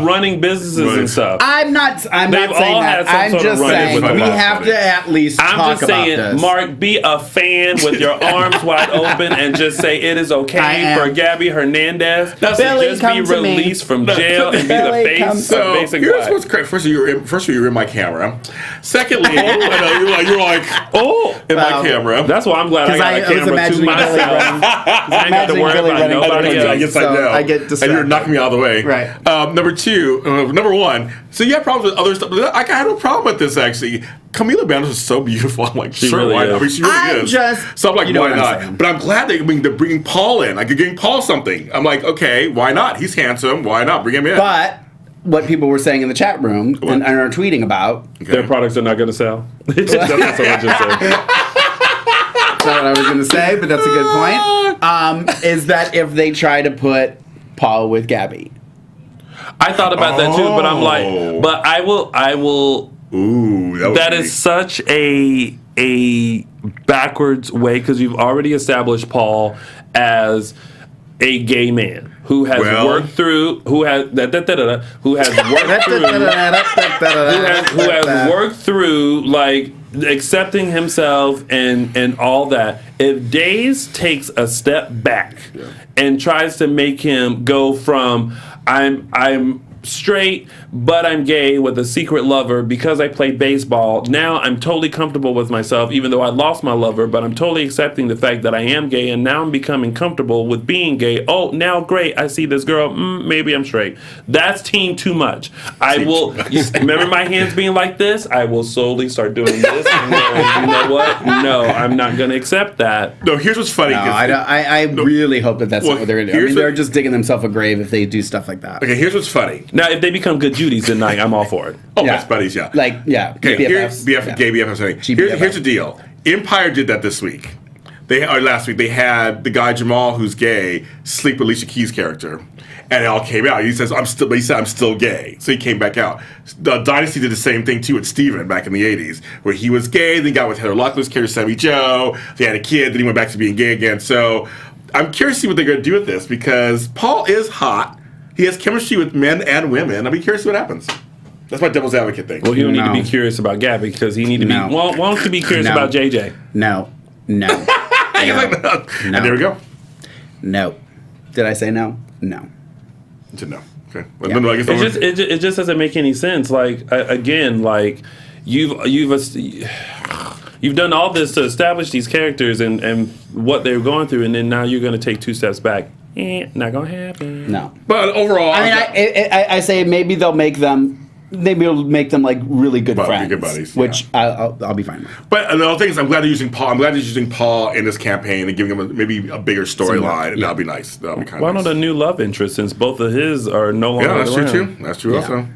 running businesses and stuff. I'm not saying that. I'm just saying we have to at least talk about this. Mark, be a fan with your arms wide open and just say it is okay for Gabby Hernandez to just be released from jail and be the face of Basic Here's Black. what's crazy. First of all, you're in my camera. Secondly, you're like, in my camera. That's why I'm glad I got a camera to myself. I ain't got to worry about nobody else. Yes, I know. I get distracted. And you're knocking me out of the way. Right. Number one, so you have problems with other stuff. But I had no problem with this, actually. Camila Bandos is so beautiful. I'm like, she sure, really why is. not? I mean, she really is. So I'm like, why not? But I'm glad they're bringing Paul in. Like, you're giving Paul something. I'm like, okay, why not? He's handsome. Why not? Bring him in. But what people were saying in the chat room and are tweeting about. Their products are not going to sell. That's what I just said. That's not what I was going to say, but that's a good point. Is that if they try to put Paul with Gabby? I thought about that too, but I'm like, but I will. Ooh, that is such a backwards way because you've already established Paul as a gay man who has worked through, who has worked through like accepting himself and all that. If Days takes a step back and tries to make him go from I'm straight, but I'm gay with a secret lover because I play baseball. Now I'm totally comfortable with myself, even though I lost my lover, but I'm totally accepting the fact that I am gay, and now I'm becoming comfortable with being gay. Oh, now great, I see this girl, maybe I'm straight. That's teen too much. I will, remember my hands being like this? I will slowly start doing this. No, you know what? No, I'm not going to accept that. No, here's what's funny. No, I really hope that's not what they're going to do. I mean, they're just digging themselves a grave if they do stuff like that. Okay, here's what's funny. Now, if they become good Judies, then I'm all for it. Oh, best buddies, yeah. Like, okay, BFFs. Gay BFFs. Here's the deal. Empire did that this week. Last week, they had the guy Jamal, who's gay, sleep with Alicia Keys' character. And it all came out. He said, I'm still gay. So he came back out. Dynasty did the same thing, too, with Steven back in the 80s, where he was gay, then he got with Heather Locklear's character, Sammy Joe. They had a kid, then he went back to being gay again. So I'm curious to see what they're going to do with this, because Paul is hot. He has chemistry with men and women. I'll be curious what happens. That's my devil's advocate thing. Well, he don't need to be curious about Gabby because he need to be. Well, wants to be curious about JJ. No. And there we go. No. Did I say no? No. It's a no. Okay. Yeah. No, I guess it just doesn't make any sense. Like again, like you've done all this to establish these characters and what they're going through, and then now you're going to take two steps back. Not gonna happen. No. But overall, I mean, I say maybe they'll make them. Maybe it'll make them like really good friends, good buddies, which I'll be fine with. But another thing is, I'm glad they're using Paul. I'm glad they're using Paul in this campaign and giving him maybe a bigger storyline, and that'll be nice. That'll be kind of Why nice. not a new love interest since both of his are no longer around? That's true too. That's true also.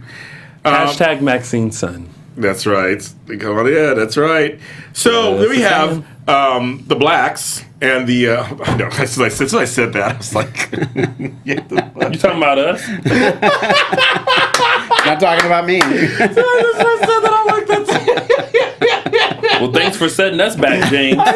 Hashtag Maxine's son. That's right. Come on, yeah, that's right. So then we have the blacks and the. No, as soon as I said that, I was like, "You talking about us?" Not talking about me. Well, thanks for setting us back, James. I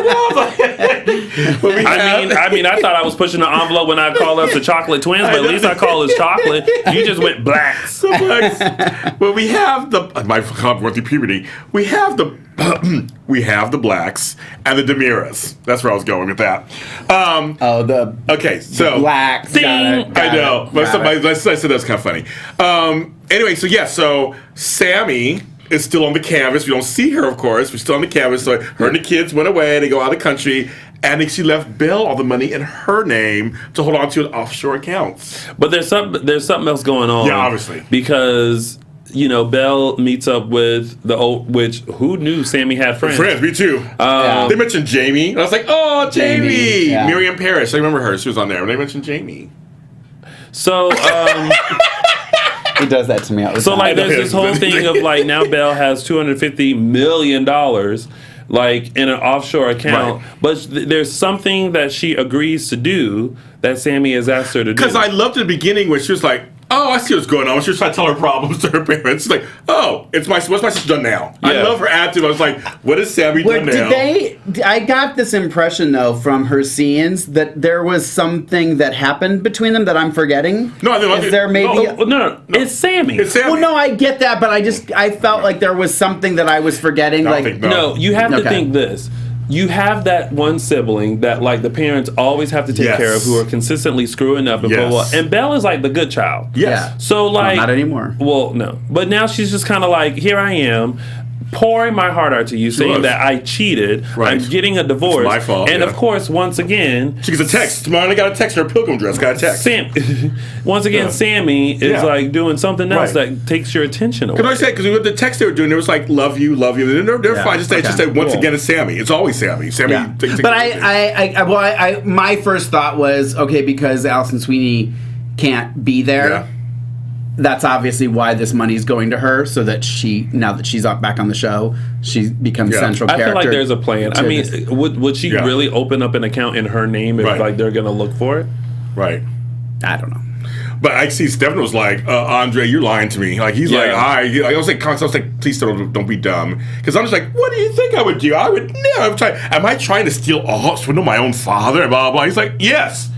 mean, I thought I was pushing the envelope when I called us the chocolate twins, but at least I call us chocolate. You just went blacks. Well, we have my went through puberty. We have the blacks and the Demiras. That's where I was going with that. The so blacks. Ding. I know. I said that's kind of funny. Anyway, so Sammy is still on the canvas. We don't see her, of course. We're still on the canvas. So her and the kids went away. They go out of the country. And she left Belle all the money in her name to hold on to an offshore accounts. But there's something else going on. Yeah, obviously. Because, Belle meets up with which who knew Sammy had friends? Me too. They mentioned Jamie. And I was like, oh, Jamie. Yeah. Miriam Parrish. I remember her. She was on there. And they mentioned Jamie. So, He does that to me all the so time. there's this whole thing of now Belle has $250 million in an offshore account, Right. but there's something that she agrees to do that Sammy has asked her to do. Because I loved the beginning when she was like, oh, I see what's going on. She was trying to tell her problems to her parents. She's like, oh, what's my sister done now? I Yeah. love her attitude. I was like, what has Sammy done now? I got this impression, though, from her scenes that there was something that happened between them that I'm forgetting. No, Is there maybe... No, it's Sammy. It's Sammy. Well, no, I get that, but I felt like there was something that I was forgetting. I don't think No, you have to Okay. think this. You have that one sibling that the parents always have to take Yes. care of, who are consistently screwing up and blah, Yes. blah, blah. And Belle is the good child. Yes. So not anymore. Well, no. But now she's just kind of here I am, pouring my heart out to you, saying was. that I cheated. Right. I'm getting a divorce. It's my fault, And yeah. of course, once again, She gets a text. Tomorrow I got a text in her pilgrim dress. Got a text. once again, Yeah. Sammy is Yeah. doing something else Right. that takes your attention away. Because I said, because the text they were doing, it was like, love you. And they're Yeah. fine. Just say, once Cool. again, it's Sammy. It's always Sammy. Sammy. Yeah. But my first thought was, okay, because Alison Sweeney can't be there. Yeah. That's obviously why this money is going to her, so that now that she's back on the show, she becomes Yeah. central I character. feel like there's a plan. I to mean, this. would she Yeah. really open up an account in her name if Right. they're going to look for it? Right. I don't know. But I see Stefano was like, Andre, you're lying to me. He's Yeah. I was like, please don't be dumb. Because I'm just like, what do you think I would do? I would never. Am I trying to swindle my own father? And blah, blah, blah. He's like, yes.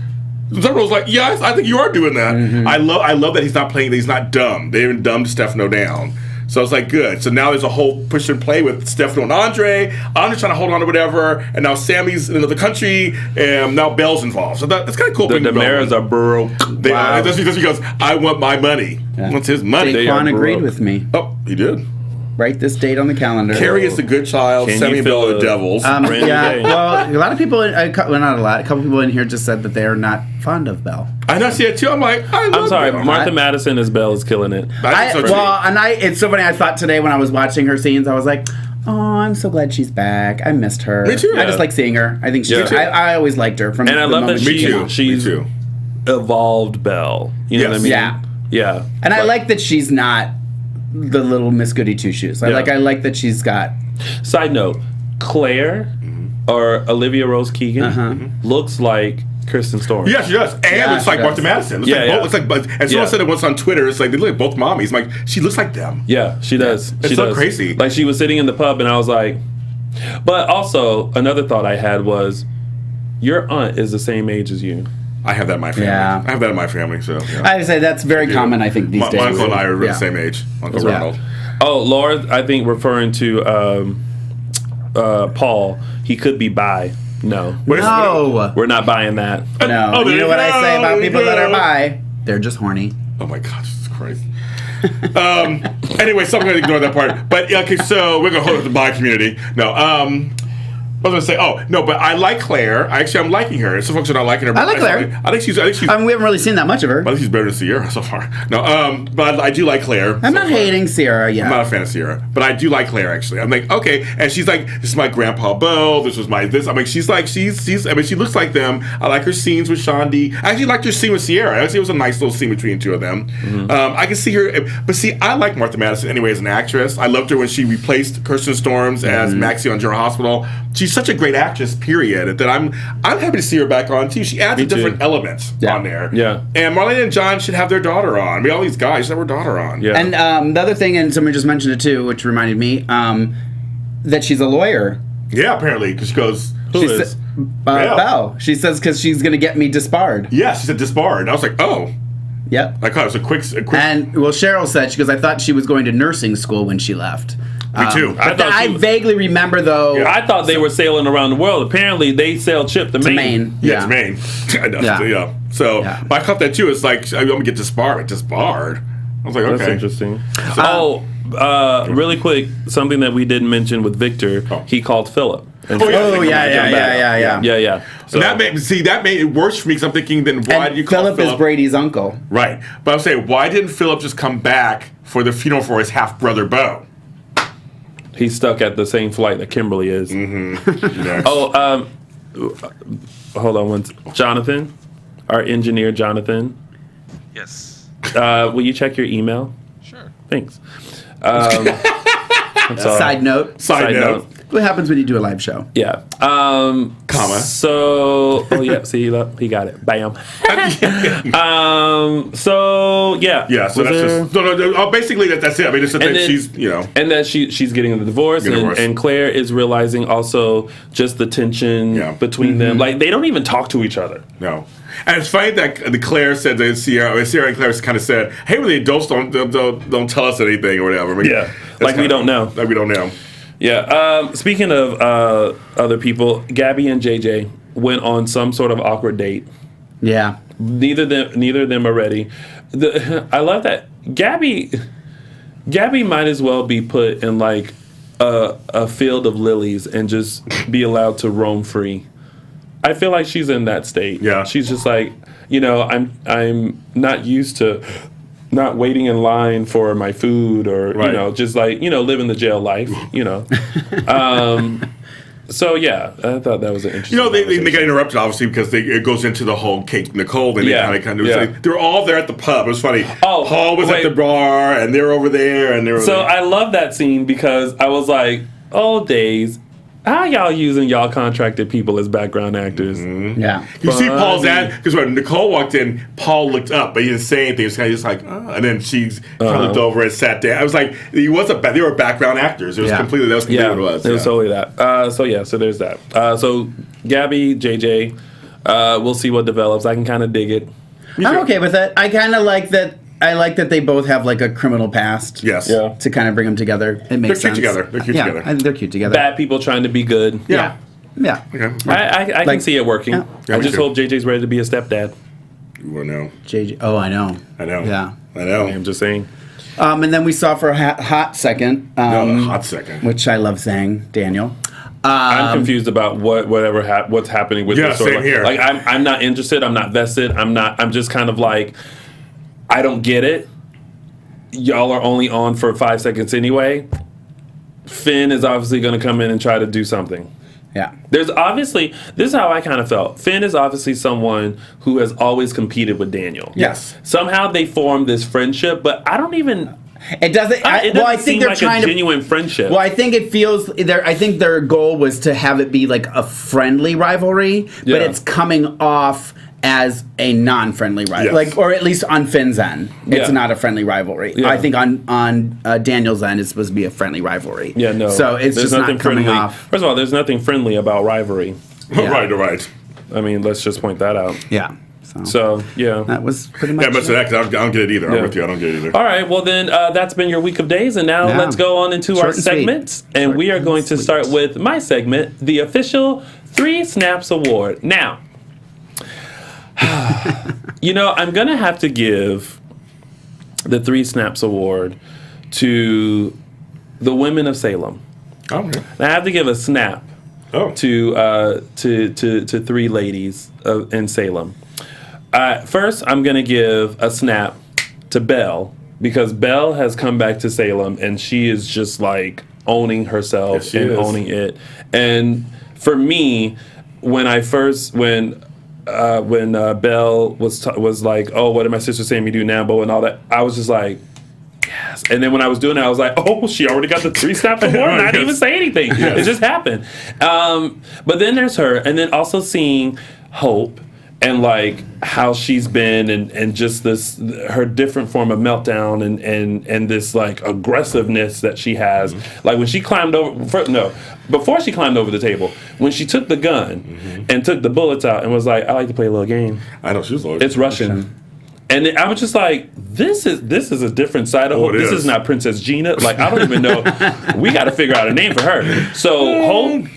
Stefano was like, yes, I think you are doing that. Mm-hmm. I love that he's not playing, that he's not dumb. They haven't dumbed Stefano down. So it's like, good. So now there's a whole push and play with Stefano and Andre. Andre's trying to hold on to whatever. And now Sammy's in another country. And now Belle's involved. So that's kind of cool. The Demaras are broke. Wow. That's because he goes, I want my money. Yeah. He wants his money. They are Daquan agreed broke. with me. Oh, he did. Write this date on the calendar. Carrie is the good child. Can Sammy you and Belle feel are the it? devils. Brand Yeah, new day. well, a lot of people, not a lot, a couple people in here just said that they are not fond of Belle. I know, see it too. I'm like, I love I'm sorry, Belle. Martha Madison as Belle is killing it. I think so too. It's so funny. I thought today when I was watching her scenes, I was like, oh, I'm so glad she's back. I missed her. Me too. I just like seeing her. I think she's. Yeah. I always liked her from. And I the love that moment Me too. she's Me too. evolved Belle. You know what I Yes. mean? Yeah. Yeah. And I like that she's not the little Miss Goody Two Shoes. I Yeah. like that she's got. Side note, Claire or Olivia Rose Keegan looks like Kirsten Storm. Yeah, she does. And Yeah, it's she like does. Martha Madison. It's Yeah, like yeah. both, it's like, and someone said it once on Twitter. It's like they look like both mommies. I'm like, she looks like them. Yeah, she does. It's She so does. crazy. Like she was sitting in the pub and I was like, but also another thought I had was, your aunt is the same age as you. I have that in my family. Yeah. I have that in my family. So yeah. I would say that's very common. I think these my days. uncle and I are Yeah. the same age. Uncle Yeah. Ronald. Oh, Laura, I think referring to Paul, he could be bi. No. No, We're not buying that. no. Oh, there You know you what I say go, about there you people that are go. bi? They're just horny. Oh my God, Jesus Christ. Anyway, so I'm going to ignore that part. But yeah, okay, so we're going to hold up the bi community. No, what was I going to say? Oh, no, but I like Claire. I'm liking her. Some folks are not liking her. But I like Claire. I think she's. I mean, we haven't really seen that much of her. I think she's better than Sierra so far. No, but I do like Claire. I'm so not far. hating Sierra yet. I'm not a fan of Sierra, but I do like Claire actually. I'm like, okay, and she's like, this is my grandpa Bo. This was my this. I'm like, she's like, she's. I mean, she looks like them. I like her scenes with Shandi. I actually liked her scene with Sierra. Actually, it was a nice little scene between the two of them. I can see her, but see, I like Martha Madison anyway as an actress. I loved her when she replaced Kirsten Storms as Maxie on General Hospital. She's such a great actress. Period. That I'm happy to see her back on too. She adds a different element on there. Yeah. And Marlene and John should have their daughter on. I mean, all these guys should have their daughter on. Yeah. And the other thing, and somebody just mentioned it too, which reminded me, that she's a lawyer. Yeah, apparently, because she goes. Who She is? said, Belle. She says because she's going to get me disbarred. Yeah, she said disbarred. I was like, oh. Yep. I caught it was a quick. And well, Cheryl said she goes, I thought she was going to nursing school when she left. Me too. But I vaguely remember though. I thought they were sailing around the world. Apparently, they sailed ship to Maine. Maine. Yeah, it's Maine. I know. Yeah. So, Yeah. but I caught that too. It's like I'm gonna get disbarred. Disbarred. I was like, okay. That's interesting. Really quick, something that we didn't mention with Victor, he called Philip. And Oh, yeah. yeah. So, So that made it worse for me because I'm thinking, then why did you call Philip is Brady's uncle. Right. But I'm saying, why didn't Philip just come back for the funeral for his half brother Beau? he's stuck at the same flight that Kimberly is. Yes. Oh, hold on Jonathan, our engineer, Jonathan. Yes. Will you check your email? Sure. Thanks. That's all. Side note. Side note. What happens when you do a live show? Yeah. Comma. So, see, look, he got it. Bam. So, yeah. Yeah, so Was that's there- just no. Basically, that's it. I mean, it's just that then- she's And that she's getting a divorce, and Claire is realizing also just the tension between them. Like, they don't even talk to each other. no. And it's funny that the Claire said that Sierra and Claire kind of said, "Hey, when the adults don't tell us anything or whatever." I mean, Yeah. that's Like we kinda- don't know. Like we don't know. Yeah. Speaking of other people, Gabby and JJ went on some sort of awkward date. Yeah. Neither of them are ready. I love that Gabby might as well be put in like a field of lilies and just be allowed to roam free. I feel like she's in that state. Yeah. She's just like, I'm not used to not waiting in line for my food or just like living the jail life. So yeah, I thought that was an interesting. They got interrupted obviously because it goes into the whole Kate Nicole. And they're all there at the pub. It was funny. Oh, Paul was at the bar and they're over there and they're. So I love that scene because I was like, oh days. How y'all using y'all contracted people as background actors? Mm-hmm. Yeah. You see Paul's ad because when Nicole walked in, Paul looked up, but he didn't say anything. He was kind of just like, and then she looked over and sat down. I was like, they were background actors. It was completely what it was. It was totally that. So there's that. So Gabby, JJ, we'll see what develops. I can kind of dig it. I'm okay with it. I kind of like that. I like that they both have like a criminal past. Yes. Yeah. To kind of bring them together. It makes sense. They're cute together. I think they're cute together. Bad people trying to be good. Yeah. Yeah. Okay. I can see it working. Yeah. Yeah, I me just too. hope JJ's ready to be a stepdad. Well, no. JJ. Oh, I know. I know. Yeah. I know. I'm just saying. And then we saw for a hot second. A hot second. Which I love saying, Daniel. I'm confused about what's happening with this. same here. Like I'm not interested. I'm not vested. I'm just kind of like, I don't get it. Y'all are only on for 5 seconds anyway. Finn is obviously going to come in and try to do something. Yeah. This is how I kind of felt. Finn is obviously someone who has always competed with Daniel. Yes. Somehow they formed this friendship, but I don't even. It doesn't. It doesn't I think seem they're like trying a genuine friendship. Well, I think it feels. I think their goal was to have it be like a friendly rivalry, but Yeah. it's coming off as a non-friendly rivalry, Yes. or at least on Finn's end, it's Yeah. not a friendly rivalry. Yeah. I think on Daniel's end, it's supposed to be a friendly rivalry. Yeah, no. So it's There's just nothing not coming friendly. off. First of all, there's nothing friendly about rivalry. Yeah. Right. I mean, let's just point that out. Yeah. So, yeah. that was pretty much. Yeah, much of that because I don't get it either. Yeah. I'm with you. I don't get it either. All right, well then, that's been your week of days, and now Yeah. let's go on into Short our and sweet. segments, and Short we are and going to sweet. start with my segment, the official 3 Snaps Award. Now, I'm going to have to give the 3 Snaps Award to the women of Salem. Okay. I have to give a snap Oh. to 3 ladies in Salem. First, I'm going to give a snap to Belle because Belle has come back to Salem and she is just like owning herself Yes, she and is. owning it. And for me, when Belle was like, "Oh, what did my sister say me do now?" But and all that, I was just like, yes. And then when I was doing it, I was like, oh, she already got the 3 Snaps Award and I didn't even say anything. It just happened. But then there's her. And then also seeing Hope and like how she's been, and just this her different form of meltdown, and this like aggressiveness that she has. Like when she climbed over, before she climbed over the table, when she took the gun and took the bullets out and was like, I like to play a little game. I know, she was always It's Russian. And I was just like, this is a different side of Hope. This is not Princess Gina. Like, I don't even know. We got to figure out a name for her. So Hope,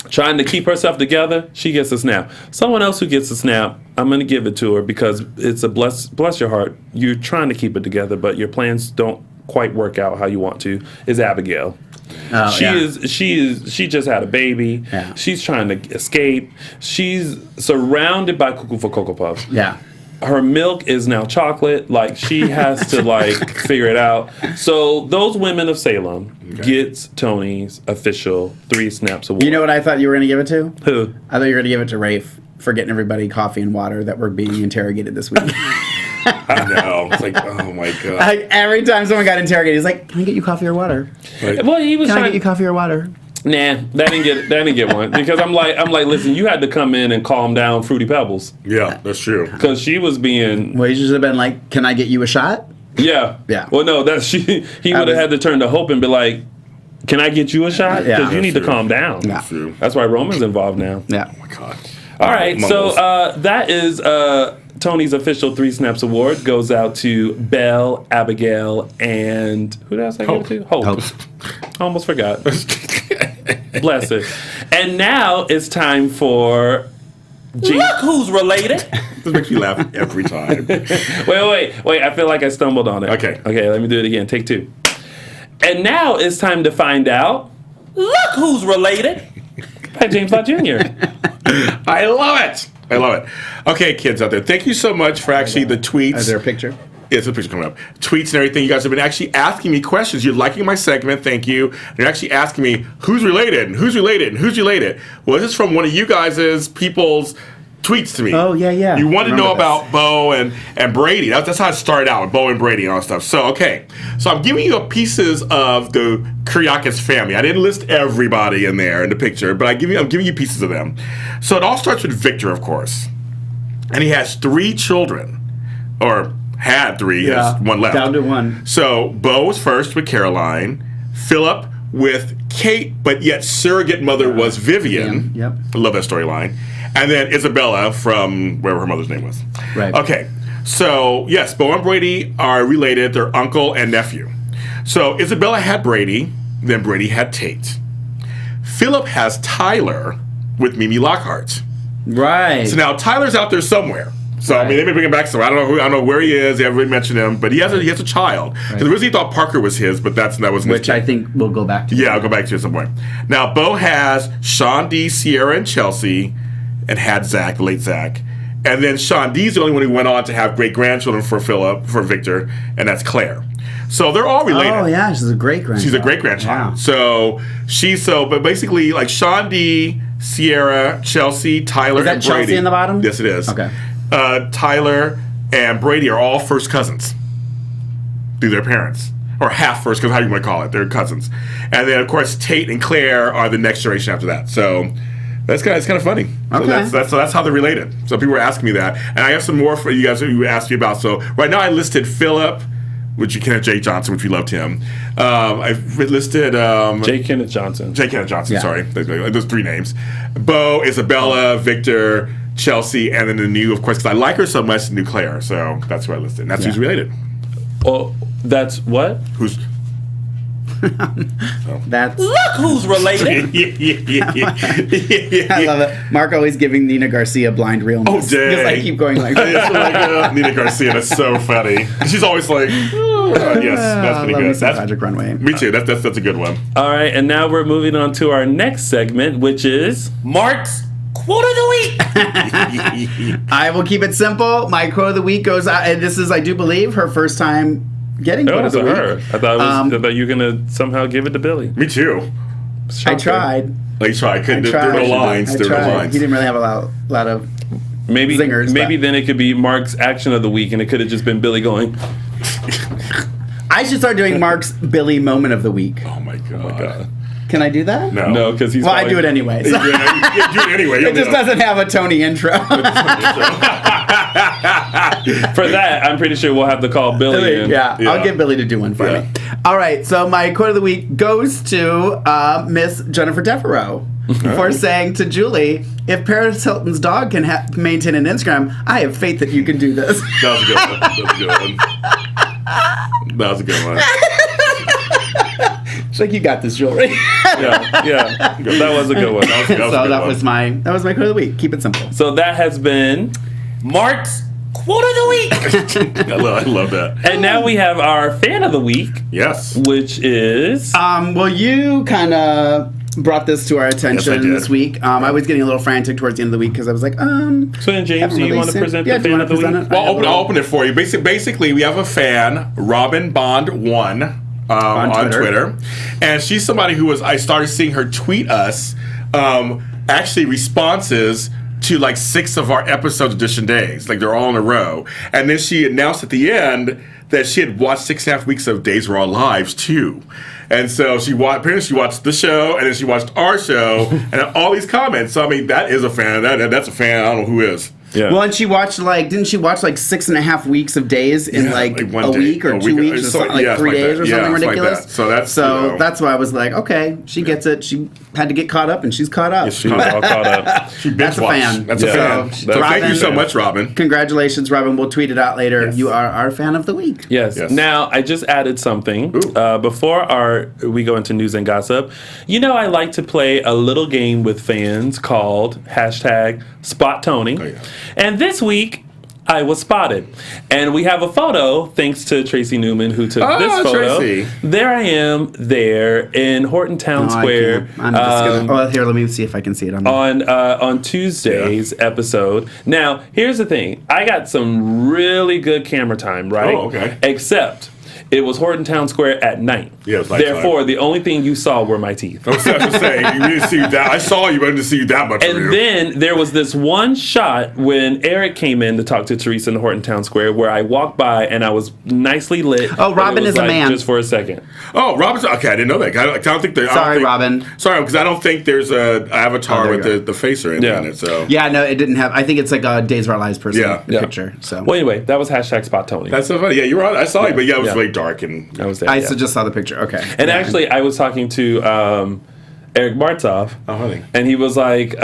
trying to keep herself together, she gets a snap. Someone else who gets a snap, I'm going to give it to her because it's a bless your heart. You're trying to keep it together, but your plans don't quite work out how you want to, is Abigail. Oh, She just had a baby. Yeah. She's trying to escape. She's surrounded by Cuckoo for Cocoa Puffs. Yeah. Her milk is now chocolate. Like, she has to like figure it out. So those women of Salem gets Tony's official 3 Snaps Award. You know what I thought you were going to give it to? Who? I thought you were going to give it to Rafe for getting everybody coffee and water that were being interrogated this week. I know. It's like, oh my God. Like, every time someone got interrogated, he's like, "Can I get you coffee or water? Like, Well, he was Can I trying. get you coffee or water?" Nah, that didn't get one because I'm like, listen, you had to come in and calm down Fruity Pebbles yeah, that's true. because she was being. Well, he should have been like, "Can I get you a shot?" Yeah. Yeah. Well, no, he would have had to turn to Hope and be like, "Can I get you a shot? Yeah. Because you need to True. calm down." Yeah. True. That's why Roman's involved now. Yeah. Oh my God. All right, so Mumbles. that is Tony's official 3 Snaps Award. Goes out to Belle, Abigail, and who else I give it to? Hope. Almost forgot. Bless it. And now it's time for. Look who's related. This makes you laugh every time. Wait. I feel like I stumbled on it. Okay. Okay, let me do it again. Take 2. And now it's time to find out. Look who's related. By James Lott Jr. I love it. I love it. Okay, kids out there, thank you so much for actually the tweets. Is there a picture? Yeah, there's a picture coming up. Tweets and everything. You guys have been actually asking me questions. You're liking my segment. Thank you. You're actually asking me who's related and who's related and who's related. Well, this is from one of you guys' people's tweets to me. Oh, yeah. You want to Remember know this. about Bo and Brady. That's how it started out with Bo and Brady and all that stuff. So, okay. So I'm giving you pieces of the Kyriakis family. I didn't list everybody in there in the picture, but I'm giving you pieces of them. So it all starts with Victor, of course. And he has 3 children. Or had 3. He has 1 left. Down to 1. So Bo was first with Caroline. Philip with Kate, but yet surrogate mother was Vivian. Yep. I love that storyline. And then Isabella from wherever her mother's name was. Right. Okay. So, yes, Bo and Brady are related. They're uncle and nephew. So, Isabella had Brady. Then Brady had Tate. Philip has Tyler with Mimi Lockhart. Right. So now Tyler's out there somewhere. So I mean, they may bring him back somewhere. I don't know where he is. They haven't really mentioned him, but he has a child. Because originally thought Parker was his, but that wasn't. Which I think we'll go back to. Yeah, I'll go back to it at some point. Now Bo has Sean D, Sierra, and Chelsea, and had Zach, the late Zach, and then Sean D's the only one who went on to have great grandchildren for Victor, and that's Claire. So they're all related. Oh yeah, she's a great grandchild. She's a great grandchild. Yeah. But basically, like Sean D, Sierra, Chelsea, Tyler, Is that and Brady. Chelsea in the bottom? Yes, it is. Okay. Tyler and Brady are all first cousins through their parents, or half first, because how you want to call it, they're cousins. And then of course Tate and Claire are the next generation after that. So it's kind of funny. Okay. So that's how they're related. So people were asking me that, and I have some more for you guys who asked me about. So right now I listed Philip, which you Kenneth J. Johnson, which we loved him. I've listed J. Kenneth Johnson. J. Kenneth Johnson. Yeah. Sorry, those 3 names: Bo, Isabella, Victor, Chelsea, and then the new, of course, because I like her so much, the new Claire. So that's who I listed. And that's who's related. Oh, that's what? Who's That's. Look who's related. I love it. Mark always giving Nina Garcia blind realness. Oh, dang. Because I keep going like this. It's like, Nina Garcia, that's so funny. She's always like, yes, that's pretty love me good. some Project Runway. Me too. That's a good one. All right, and now we're moving on to our next segment, which is Mark's Quote of the Week. I will keep it simple. My quote of the week goes out, and this is, I do believe, her first time getting That quote of was the her. week. I thought I thought you were gonna somehow give it to Billy. Me too. I tried. Like, try. There I tried. were no lines. I There were no tried. lines. He didn't really have a lot of Maybe zingers, maybe but- then it could be Mark's action of the week, and it could have just been Billy going. I should start doing Mark's Billy moment of the week. Oh my god. Can I do that? No, because he's. Well, I do it anyway. So. You do it anyway. It just doesn't have a Tony intro. For that, I'm pretty sure we'll have to call Billy in. Yeah, I'll get Billy to do one for me. All right, so my quote of the week goes to Miss Jennifer Devereaux for saying to Julie, if Paris Hilton's dog can maintain an Instagram, I have faith that you can do this. That was a good one. She's like, you got this, Julie. Yeah. That was a good one. That was my quote of the week. Keep it simple. So that has been Mark's quote of the week. I love that. And now we have our fan of the week. Yes. Which is... Well, you kind of brought this to our attention this week. I was getting a little frantic towards the end of the week because I was like, So then, James, do you want to present the fan of the week? Well, I'll open it for you. Basically, we have a fan, Robin Bond1, on Twitter. And she's somebody who I started seeing her tweet us actually responses to like 6 of our episodes of Dishin Days. Like they're all in a row. And then she announced at the end that she had watched 6.5 weeks of Days Were Our Lives too. And so apparently she watched the show and then she watched our show and all these comments. So I mean, that is a fan. That's a fan. I don't know who is. Yeah. Well, and she watched didn't she watch 6.5 weeks of Days in like a week or 2 weeks or something, like 3 days or something ridiculous? Like that. So that's why I was like, okay, she gets it. She had to get caught up and she's caught up. She's all caught up. That's a fan. That's a fan. So thank you so much, Robin. Congratulations, Robin. We'll tweet it out later. Yes. You are our fan of the week. Yes. Now, I just added something. Before we go into news and gossip, I like to play a little game with fans called #SpotTony. Oh, yeah. And this week, I was spotted. And we have a photo, thanks to Tracy Newman, who took this photo. Tracy. There I am there in Horton Town Square. I'm just gonna, here, let me see if I can see it on Tuesday's episode. Now, here's the thing. I got some really good camera time, right? Oh, okay. Except it was Horton Town Square at night. Yeah, it was Therefore, the only thing you saw were my teeth. I was saying, you didn't see that. I saw you, but I didn't see you that much. And then there was this one shot when Eric came in to talk to Teresa in the Horton Town Square where I walked by and I was nicely lit. Oh, Robin is a man. Just for a second. Oh, Robin's okay. I didn't know that. I don't think there. Sorry, Robin. Sorry, because I don't think there's a avatar with the face or anything in it. So no, it didn't have. I think it's like a Days of Our Lives person picture. So well, anyway, that was #SpotTony. That's so funny. Yeah, you were on. I saw you, but it was really dark and I was there. I just saw the picture. Okay. And actually, I was talking to Eric Bartzoff. Oh, honey. And he was like,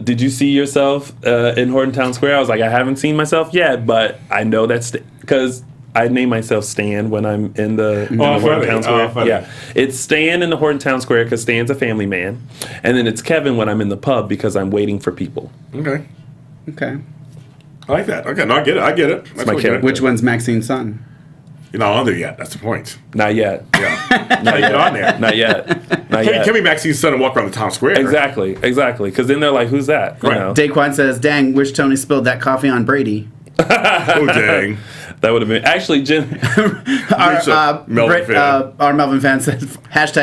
did you see yourself in Horton Town Square? I was like, I haven't seen myself yet, but I know that's because I name myself Stan when I'm in the Horton Town Square. Yeah. It's Stan in the Horton Town Square because Stan's a family man. And then it's Kevin when I'm in the pub because I'm waiting for people. Okay. I like that. Okay, no, I get it. That's my character. Which one's Maxine's son? You're not on there yet. That's the point. Not yet. Yeah. Not yet on there. Not yet. Can be Maxine's son and walk around the town square. Exactly. Because then they're like, who's that? Right. Daquan says, dang, wish Tony spilled that coffee on Brady. Oh, dang. That would have been actually Jen. Our Melvin fan says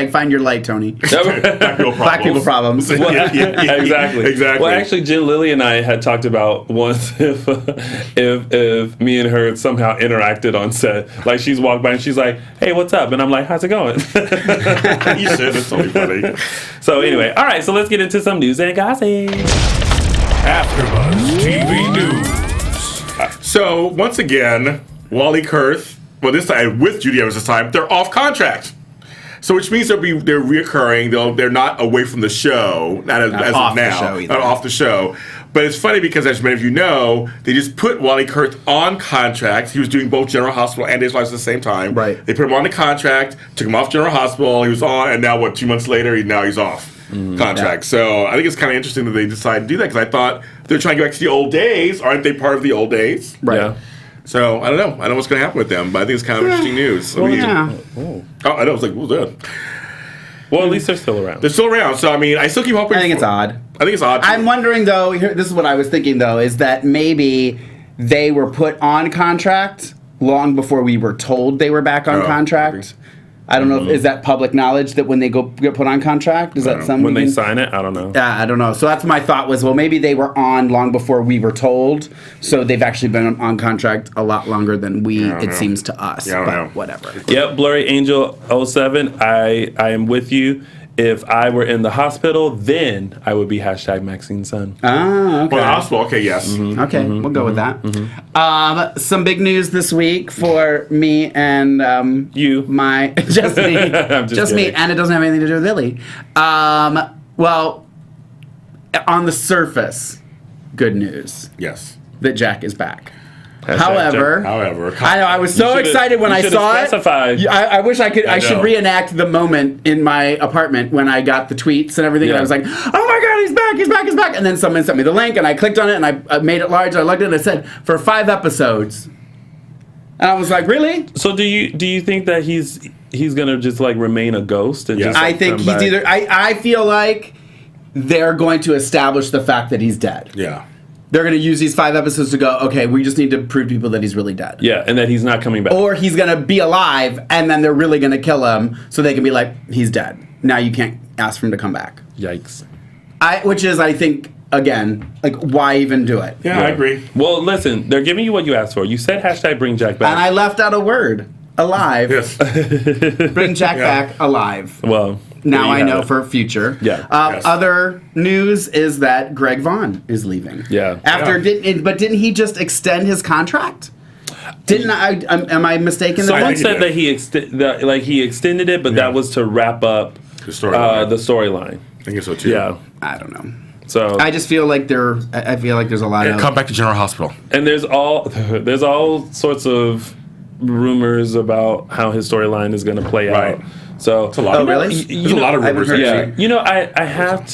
#find your light, Tony. Black people problems. Well, exactly. Exactly. Well, actually, Jen Lilly and I had talked about once if me and her somehow interacted on set. Like she's walked by and she's like, "Hey, what's up?" And I'm like, "How's it going?" You said it's totally funny. So anyway, all right. So let's get into some news and gossip. AfterBuzz TV News. So once again, Wally Kurth, well this time with Judy Evans this time, they're off contract. So which means they're reoccurring. They're not away from the show, not as of now, not off the show. But it's funny because as many of you know, they just put Wally Kurth on contract. He was doing both General Hospital and Days of Our Lives at the same time. Right. They put him on the contract, took him off General Hospital. He was on, and now 2 months later, he's off contract. Yeah. So I think it's kind of interesting that they decided to do that because I thought they're trying to go back to the old days. Aren't they part of the old days? Right. Yeah. So I don't know. I don't know what's going to happen with them, but I think it's kind of interesting news. Well, I know. It's like, what's that? Well, at least they're still around. They're still around. So I mean, I still keep hoping. I think it's odd. I think it's odd. I'm wondering though. This is what I was thinking though: is that maybe they were put on contract long before we were told they were back on contract. I don't know. Is that public knowledge that when they get put on contract, is that something? When they sign it, I don't know. Yeah, I don't know. So that's my thought was, well, maybe they were on long before we were told. So they've actually been on contract a lot longer than it seems to us. Yeah, I don't know. Whatever. Yep, Blurry Angel 07, I am with you. If I were in the hospital, then I would be hashtag Maxine's son. Oh, okay. Well, hospital. Okay, yes. Okay, we'll go with that. Some big news this week for me and You. my just me, I'm just me, kidding. and it doesn't have anything to do with Lily. Well, on the surface, good news Yes. that Jack is back. Hashtag However, I know I was so should've- excited when you I should've saw specified. it. I wish I could. I should know. reenact the moment in my apartment when I got the tweets and everything. And Yeah. I was like, "Oh my God, he's back! He's back! He's back!" And then someone sent me the link, and I clicked on it, and I made it large. And I looked at it, and it said for 5 episodes. And I was like, "Really?" So do you think that he's gonna just like remain a ghost and Yeah. just I like, think come he's back? either. I feel like they're going to establish the fact that he's dead. Yeah. They're going to use these 5 episodes to go, okay, we just need to prove to people that he's really dead. Yeah, and that he's not coming back. Or he's going to be alive, and then they're really going to kill him, so they can be like, he's dead. Now you can't ask for him to come back. Yikes. Which is, I think, again, like, why even do it? Yeah, I agree. Well, listen, they're giving you what you asked for. You said hashtag bring Jack back. And I left out a word. Alive. Yes. Bring Jack back alive. well, Now there I you know have it. for future. Yeah. Yes. Other news is that Greg Vaughn is leaving. Yeah. Didn't he just extend his contract? Didn't I? Am I mistaken? Someone think he said did. that he extended it, but Yeah. that was to wrap up The storyline. the storyline. I think so too. Yeah. I don't know. So I just feel like I feel like there's a lot of. Come back to General Hospital. and there's all sorts of rumors about how his storyline is going to play Right. out. So It's a lot. Oh, of really? There's a lot of I haven't rumors. heard Actually. that. You know, I have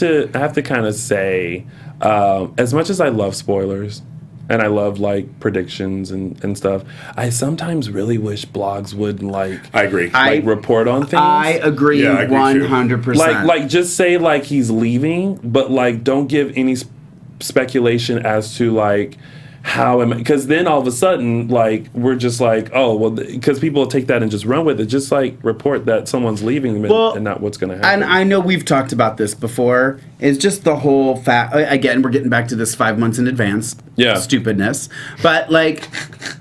to kind of say, as much as I love spoilers and I love like predictions and stuff, I sometimes really wish blogs would I agree. report on things. I agree Yeah, I agree too. 100%. like just say like he's leaving, but like don't give any speculation as to like how because then all of a sudden like we're just like, oh well, because people will take that and just run with it. Just like report that someone's leaving and not what's going to happen. And I know we've talked about this before. It's just the whole fact. Again, we're getting back to this 5 months in advance stupidness. But like,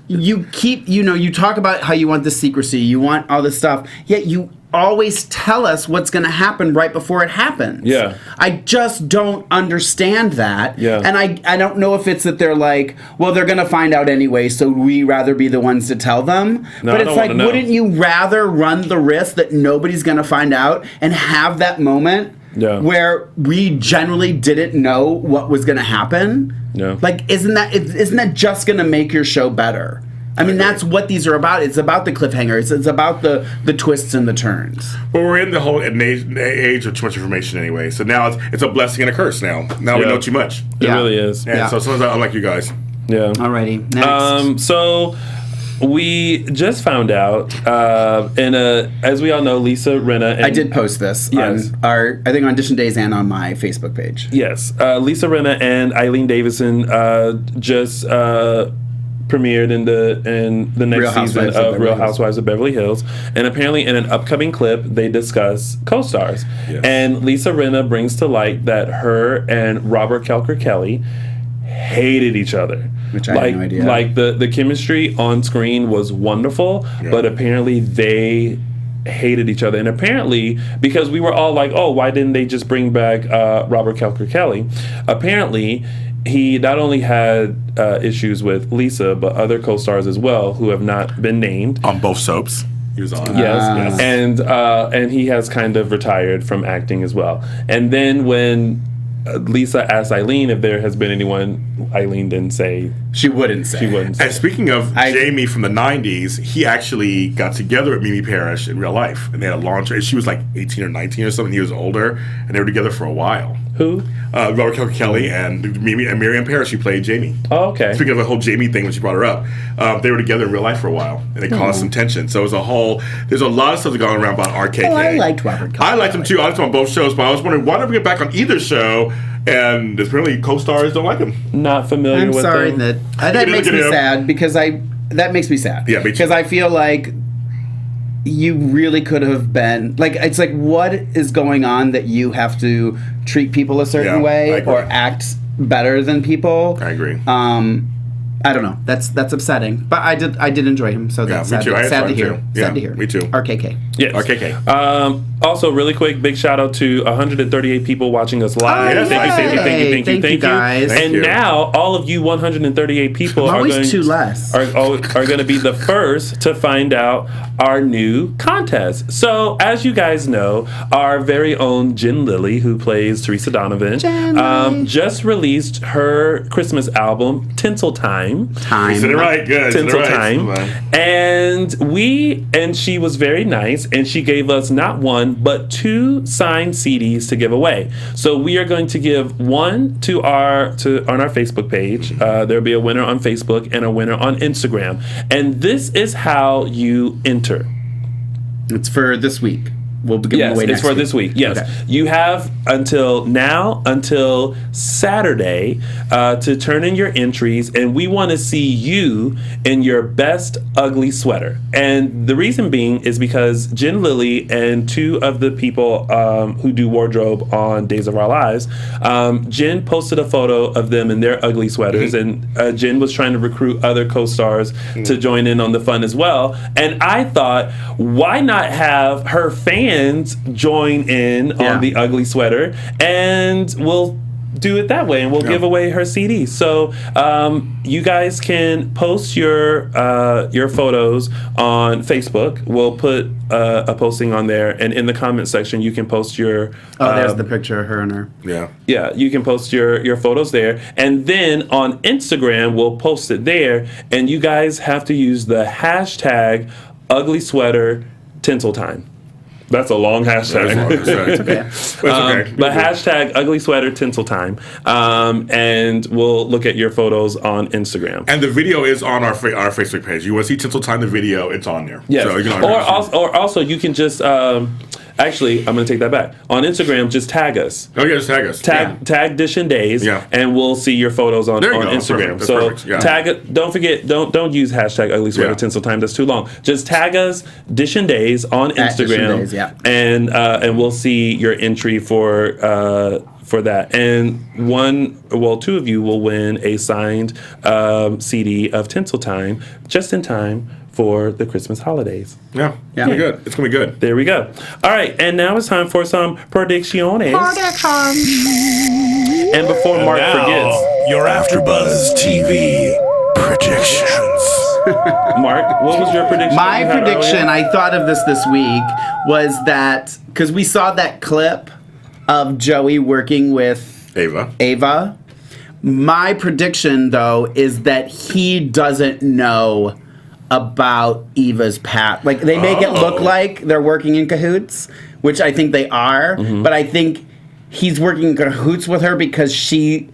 you keep, you talk about how you want the secrecy, you want all this stuff, yet you always tell us what's going to happen right before it happens. Yeah. I just don't understand that. Yeah. And I don't know if it's that they're like, well, they're going to find out anyway, so we rather be the ones to tell them. No, but I it's don't like, wanna know. wouldn't you rather run the risk that nobody's going to find out and have that moment where we generally didn't know what was going to happen? Yeah. Like, isn't that just going to make your show better? I mean, that's what these are about. It's about the cliffhangers. It's about the twists and the turns. Well, we're in the whole age of too much information anyway. So now it's a blessing and a curse now. Now we know too much. It Yeah. really is. And so sometimes I'm like you guys. Yeah. Alrighty, next. So we just found out, as we all know, Lisa Rinna. And, I did post this Yes. on I think on DISHIN Days and on my Facebook page. Yes, Lisa Rinna and Eileen Davison just premiered in the next Real season Housewives of of Beverly Real Hills. Housewives of Beverly Hills, and apparently in an upcoming clip they discuss co-stars. Yes. And Lisa Rinna brings to light that her and Robert Kelker Kelly hated each other. Which I had no idea. Like the chemistry on screen was wonderful, but apparently they hated each other. And apparently, because we were all like, oh, why didn't they just bring back Robert Kelker Kelly? Apparently, he not only had issues with Lisa, but other co-stars as well who have not been named. On both soaps. He was on. Yes, and he has kind of retired from acting as well. And then when Lisa asked Eileen if there has been anyone, Eileen didn't say. She wouldn't say. She wouldn't say. And speaking of Jamie from the 90s, he actually got together with Mimi Parrish in real life. And they had a long term. She was like 18 or 19 or something. He was older. And they were together for a while. Who? Robert Kelker Kelly and Mimi and Miriam Parrish, who played Jamie. Oh, okay. Speaking of the whole Jamie thing when she brought her up, they were together in real life for a while, and it caused some tension. So it was there's a lot of stuff going around about RKK. Oh, I liked Robert Kelker. I liked him too. I liked him on both shows, but I was wondering why don't we get back on either show? And apparently co-stars don't like him. Not familiar I'm with sorry them. that makes me sad because that makes me sad. Yeah, me too. Because I feel like you really could have been like, it's like, what is going on that you have to treat people a certain Yeah, I way agree. or act better than people? I agree. I don't know. That's upsetting. But I did enjoy him. So that's me sad, too. I sad to enjoyed hear. him too. Yeah, Sad to hear. me too. RKK. Yes. RKK. Also, really quick, big shout out to 138 people watching us live. Oh, Thank you, guys. And you. now, all of you 138 people I'm are always going too less. are going to be the first to find out our new contest. So, as you guys know, our very own Jen Lilly, who plays Teresa Donovan, just released her Christmas album, Tinsel Time. You said it right. Good. Tinsel Right. Time. And she was very nice, and she gave us not one but 2 signed CDs to give away. So we are going to give one on our Facebook page. There'll be a winner on Facebook and a winner on Instagram. And this is how you enter. It's for this week. We'll be giving Yes, away it's next for week. this week. Yes. Okay. You have until Saturday to turn in your entries, and we want to see you in your best ugly sweater. And the reason being is because Jen Lilly and 2 of the people who do wardrobe on Days of Our Lives, Jen posted a photo of them in their ugly sweaters, and Jen was trying to recruit other co-stars to join in on the fun as well. And I thought, why not have her fans join in on the ugly sweater, and we'll do it that way, and we'll give away her CD. So you guys can post your photos on Facebook. We'll put a posting on there, and in the comment section you can post your there's the picture of her and her. yeah, you can post your photos there, and then on Instagram we'll post it there, and you guys have to use the hashtag ugly sweater tinsel time. That's a long hashtag. But hashtag ugly sweater tinsel time. And we'll look at your photos on Instagram. And the video is on our Facebook page. You want to see Tinsel Time, the video, it's on there. Yes. So you can or also you can just actually, I'm going to take that back. On Instagram, just tag us. Oh, yeah, just tag us. Tag DISHIN Days, and we'll see your photos on Instagram. That's so perfect. Yeah. tag it. Don't forget. Don't use hashtag ugly sweater tinsel time. That's too long. Just tag us DISHIN Days on Instagram, and we'll see your entry for that. And 2 of you will win a signed CD of Tinsel Time, just in time for the Christmas holidays. Yeah. It's gonna be good. It's gonna be good. There we go. All right, and now it's time for some predicciones. And before Mark forgets, your AfterBuzz TV predictions. Mark, what was your prediction? My prediction, I thought of this week, was that because we saw that clip of Joey working with Ava. My prediction, though, is that he doesn't know about Eva's past. Like, they make it look like they're working in cahoots, which I think they are, but I think he's working in cahoots with her because she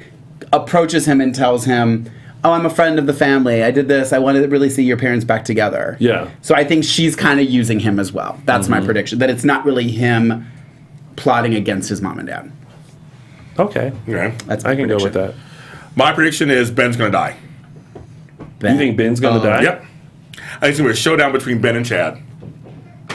approaches him and tells him, oh, I'm a friend of the family. I did this. I wanted to really see your parents back together. Yeah. So I think she's kind of using him as well. That's my prediction, that it's not really him plotting against his mom and dad. Okay. That's I can go with that. My prediction is Ben's gonna die. Ben. You think Ben's gonna die? Yep. I think it's gonna be a showdown between Ben and Chad.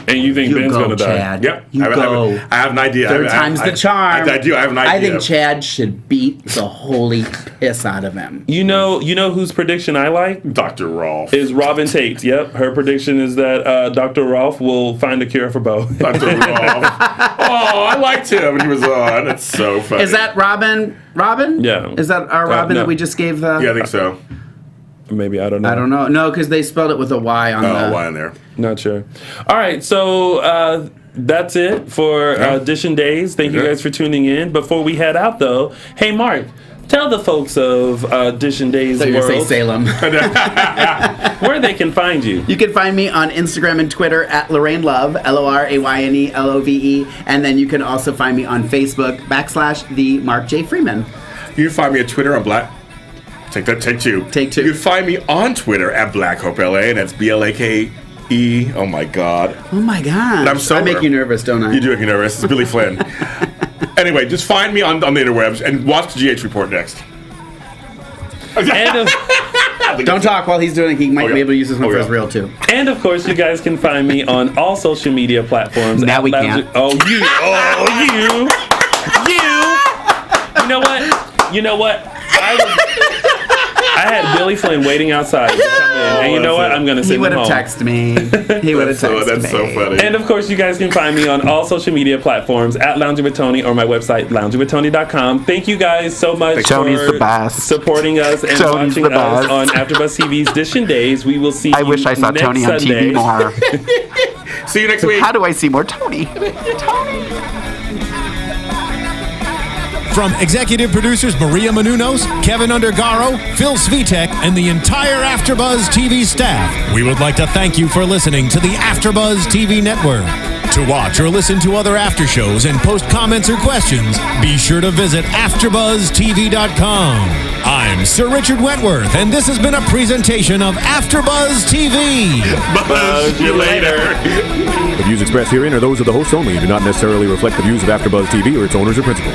And you think Ben's gonna die? Chad. Yep. You go. I have an idea. Third time's the charm. I do. I have an idea. I think Chad should beat the holy piss out of him. You know whose prediction I like? Dr. Rolf. Is Robin Tate. Yep. Her prediction is that Dr. Rolf will find a cure for Bo. Dr. Rolf. Oh, I liked him when he was on. That's so funny. Is that Robin? Robin? Yeah. Is that our Robin no. that we just gave the... Yeah, I think so. Maybe, I don't know. I don't know. No, because they spelled it with a Y on the... Y in there. Not sure. All right, so that's it for DISHIN Days. Thank you guys for tuning in. Before we head out, though, hey, Mark, tell the folks of DISHIN Days So you're World going to say Salem. where they can find you. You can find me on Instagram and Twitter at Lorraine Love, LORAYNE LOVE, and then you can also find me on Facebook / the Mark J. Freeman. You can find me at Twitter on Black. Take 2. Take 2. You can find me on Twitter at BlackHopeLA, and that's BLAKE. Oh my God. Oh my God. I'm sober. I make you nervous, don't I? You do make me nervous. It's Billy Flynn. Anyway, just find me on the interwebs and watch the GH Report next. And don't talk while he's doing it. He might be able to use this one for his reel, too. And of course, you guys can find me on all social media platforms. Now we can't. You. You know what? I had Billy Flynn waiting outside to come in. And you know what? I'm going to send him home. He would have texted me. He would have texted me. That's so funny. And of course, you guys can find me on all social media platforms at Lounging with Tony or my website, loungingwithtony.com. Thank you guys so much Tony's for the best. supporting us and Tony's watching the us best. on AfterBuzz TV's Dishin Days. We will see you I wish I saw next Tony on Sunday. TV more. See you next week. How do I see more Tony? From executive producers Maria Menounos, Kevin Undergaro, Phil Svitek, and the entire AfterBuzz TV staff, we would like to thank you for listening to the AfterBuzz TV network. To watch or listen to other after shows and post comments or questions, be sure to visit AfterBuzzTV.com. I'm Sir Richard Wentworth, and this has been a presentation of AfterBuzz TV. Buzz you later. The views expressed herein are those of the hosts only and do not necessarily reflect the views of AfterBuzz TV or its owners or principals.